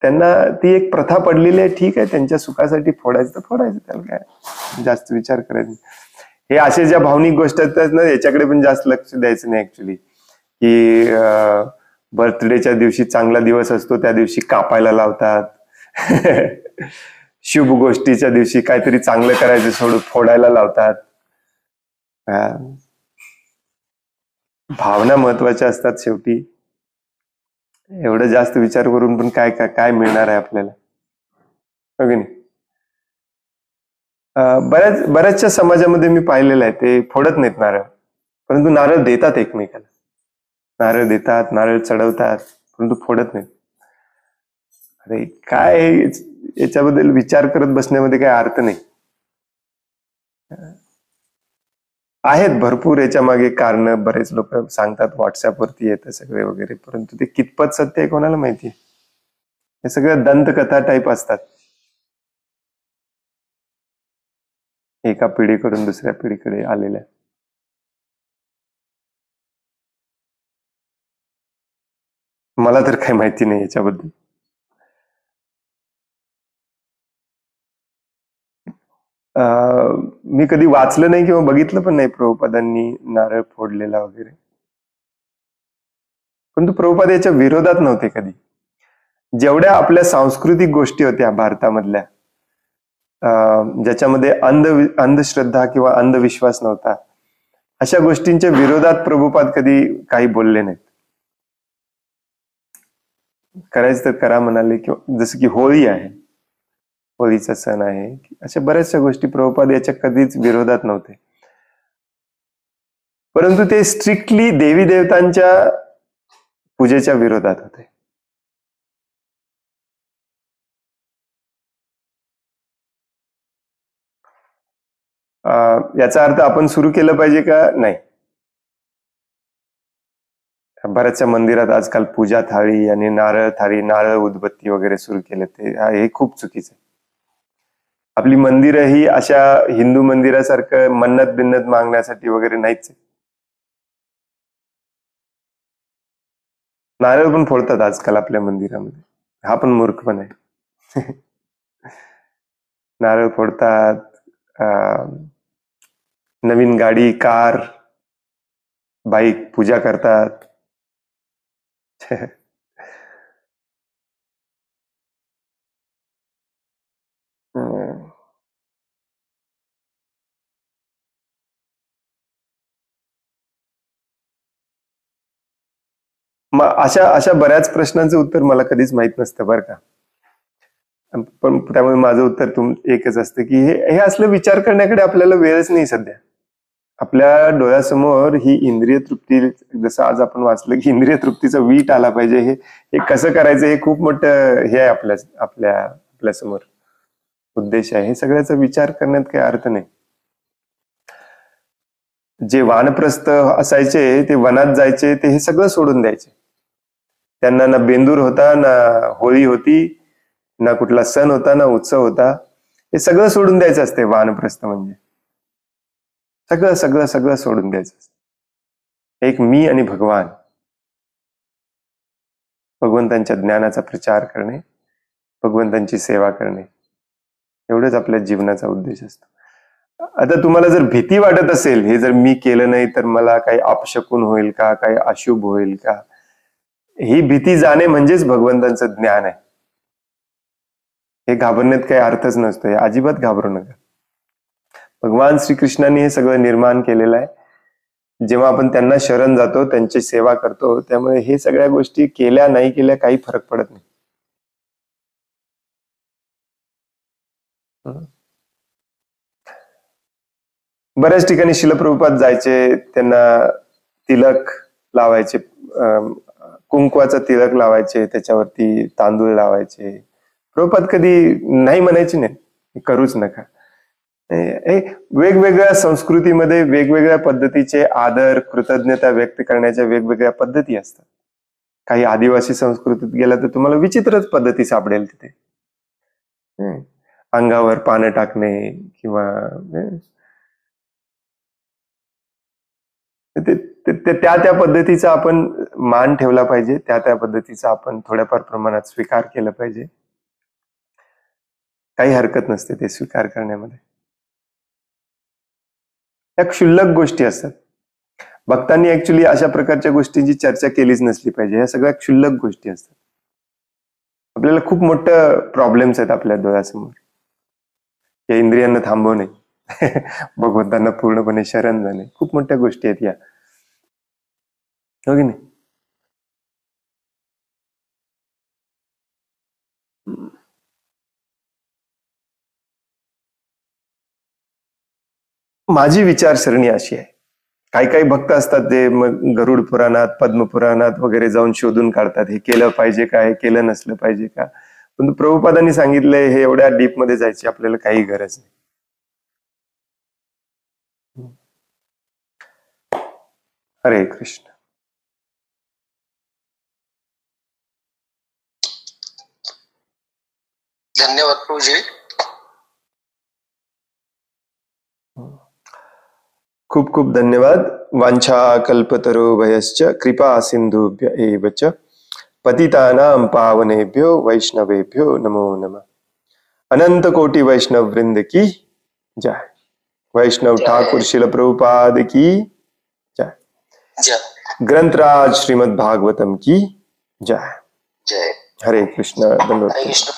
त्यांना ती एक प्रथा पडलेली आहे, ठीक आहे, त्यांच्या सुखासाठी फोडायचं तर फोडायचं, त्याला काय जास्त विचार करायचा. हे असे ज्या भावनिक गोष्टी असतात ना, याच्याकडे पण जास्त लक्ष द्यायचं नाही ऍक्च्युली. की बर्थडेच्या दिवशी चांगला दिवस असतो त्या दिवशी कापायला लावतात. शुभ गोष्टीच्या दिवशी काहीतरी चांगलं करायचं सोडून फोडायला लावतात. भावना महत्वाच्या असतात शेवटी. एवढं जास्त विचार करून पण काय काय काय मिळणार आहे आपल्याला, हो की नाही? बऱ्याचशा समाजामध्ये मी पाहिलेलं आहे, ते फोडत नाहीत नारळ, परंतु नारळ देतात एकमेकाला. नारळ देतात, नारळ चढवतात, परंतु फोडत नाहीत. अरे काय, याच्याबद्दल विचार करत बसण्यामध्ये काय अर्थ नाही. आहेत भरपूर याच्या मागे कारण, बरेच लोक सांगतात, व्हॉट्सअपवरती येतं सगळे वगैरे, परंतु ते कितपत सत्य आहे कोणाला माहिती. हे सगळं दंतकथा टाईप असतात, एका पिढीकडून दुसऱ्या पिढीकडे आलेल्या. मला तर काही माहिती नाही याच्याबद्दल. मी कधी वाचलं नाही किंवा बघितलं पण नाही प्रभुपादांनी नारळ फोडलेला वगैरे, परंतु प्रभुपाद याच्या विरोधात नव्हते कधी. जेवढ्या आपल्या सांस्कृतिक गोष्टी होत्या भारतामधल्या, ज्याच्यामध्ये अंधश्रद्धा किंवा अंधविश्वास नव्हता, अशा गोष्टींच्या विरोधात प्रभुपाद कधी काही बोलले नाहीत. करायचं तर करा म्हणाले, किंवा जसं की होळी आहे, होळीचा सण आहे, अशा बऱ्याचशा गोष्टी प्रभुपाद याच्या कधीच विरोधात नव्हते. परंतु ते स्ट्रिक्टली देवी देवतांच्या पूजेच्या विरोधात होते. याचा अर्थ आपण सुरू केलं पाहिजे का? नाही. बऱ्याचशा मंदिरात आजकाल पूजा थाळी आणि नारळ थाळी, नारळ उदबत्ती वगैरे सुरू केले, ते हे खूप चुकीचं आहे. आपली मंदिरं ही अशा हिंदू मंदिरासारखं मन्नत बिन्नत मागण्यासाठी वगैरे नाहीच आहे. नारळ पण फोडतात आजकाल आपल्या मंदिरामध्ये, हा पण मूर्खपण आहे. नारळ फोडतात, नवीन गाडी, कार, बाईक पूजा करतात. मग अशा बऱ्याच प्रश्नांचं उत्तर मला कधीच माहित नसतं बरं का. पण त्यामुळे माझं उत्तर एकच असतं की हे असलं विचार करण्याकडे आपल्याला वेळच नाही सध्या. आपल्या डोळ्यासमोर ही इंद्रिय तृप्ती, जसं आज आपण वाचलं की इंद्रिय तृप्तीचा वीट आला पाहिजे, हे कसं करायचं हे खूप मोठं हे आहे आपल्या समोर उद्देश आहे. हे सगळ्याचा विचार करण्यात काही अर्थ नाही. जे वानप्रस्थ असायचे ते वनात जायचे, ते हे सगळं सोडून द्यायचे. त्यांना ना बेंदूर होता, ना होळी होती, ना कुठला सण होता, ना उत्सव होता. हे सगळं सोडून द्यायचं असते वानप्रस्थ म्हणजे. सगळं सगळं सगळं सोडून द्यायचं असतं. एक मी आणि भगवान, भगवंतांच्या ज्ञानाचा प्रचार करणे, भगवंतांची सेवा करणे, एवढंच आपल्या जीवनाचा उद्देश असतो. आता तुम्हाला जर भीती वाटत असेल, हे जर मी केलं नाही तर मला काही अपशकुन होईल का, काही अशुभ होईल का, ही भीती जाणे म्हणजेच भगवंतांचं ज्ञान आहे. हे घाबरण्यात काही अर्थच नसतो. हे अजिबात घाबरू नका. भगवान श्रीकृष्णांनी हे सगळं निर्माण केलेलं आहे. जेव्हा आपण त्यांना शरण जातो, त्यांची सेवा करतो, त्यामुळे हे सगळ्या गोष्टी केल्या नाही केल्या काही फरक पडत नाही. बऱ्याच ठिकाणी शिल प्रभुपाद जायचे, त्यांना तिलक लावायचे, कुंकवाचं तिलक लावायचे, त्याच्यावरती तांदूळ लावायचे. प्रभुपाद कधी नाही म्हणायचे नाही, करूच नका. वेगवेगळ्या संस्कृतीमध्ये वेगवेगळ्या पद्धतीचे आदर, कृतज्ञता व्यक्त करण्याच्या वेगवेगळ्या पद्धती असतात. काही आदिवासी संस्कृतीत गेला तर तुम्हाला विचित्रच पद्धती सापडेल तिथे. अंगावर पानं टाकणे किंवा त्या त्या पद्धतीचा आपण मान ठेवला पाहिजे, त्या त्या पद्धतीचा आपण थोड्याफार प्रमाणात स्वीकार केलं पाहिजे. काही हरकत नसते ते स्वीकार करण्यामध्ये. या क्षुल्लक गोष्टी असतात. भक्तांनी ऍक्च्युली अशा प्रकारच्या गोष्टींची चर्चा केलीच नसली पाहिजे. ह्या सगळ्या क्षुल्लक गोष्टी असतात. आपल्याला खूप मोठं प्रॉब्लेम्स आहेत आपल्या डोळ्यासमोर. या इंद्रियांना थांबवणे, भगवंतांना पूर्णपणे शरण जाणे, खूप मोठ्या गोष्टी आहेत या, हो की नाही? माझी विचारसरणी अशी आहे. काही काही भक्त असतात जे मग गरुड पुराणात, पद्म पुराणात वगैरे जाऊन शोधून काढतात, हे केलं पाहिजे का, हे केलं नसलं पाहिजे का. पण प्रभुपादांनी सांगितलंय हे एवढ्या डीप मध्ये जायची आपल्याला काही गरज नाही. हरे कृष्ण. धन्यवाद प्रभूजी. खूप खूप धन्यवाद. वांछा कल्पतरुभयश्च कृपा सिंधुभ्य एव च पतितानां पावनेभ्यो वैष्णवेभ्यो नमो नमः. अनंत कोटि वैष्णव वृंद की जय. वैष्णव ठाकुर शिल प्रभुपाद की जय. ग्रंथराज श्रीमद् भागवतम की जय. जय. हरे कृष्ण. हरे कृष्ण.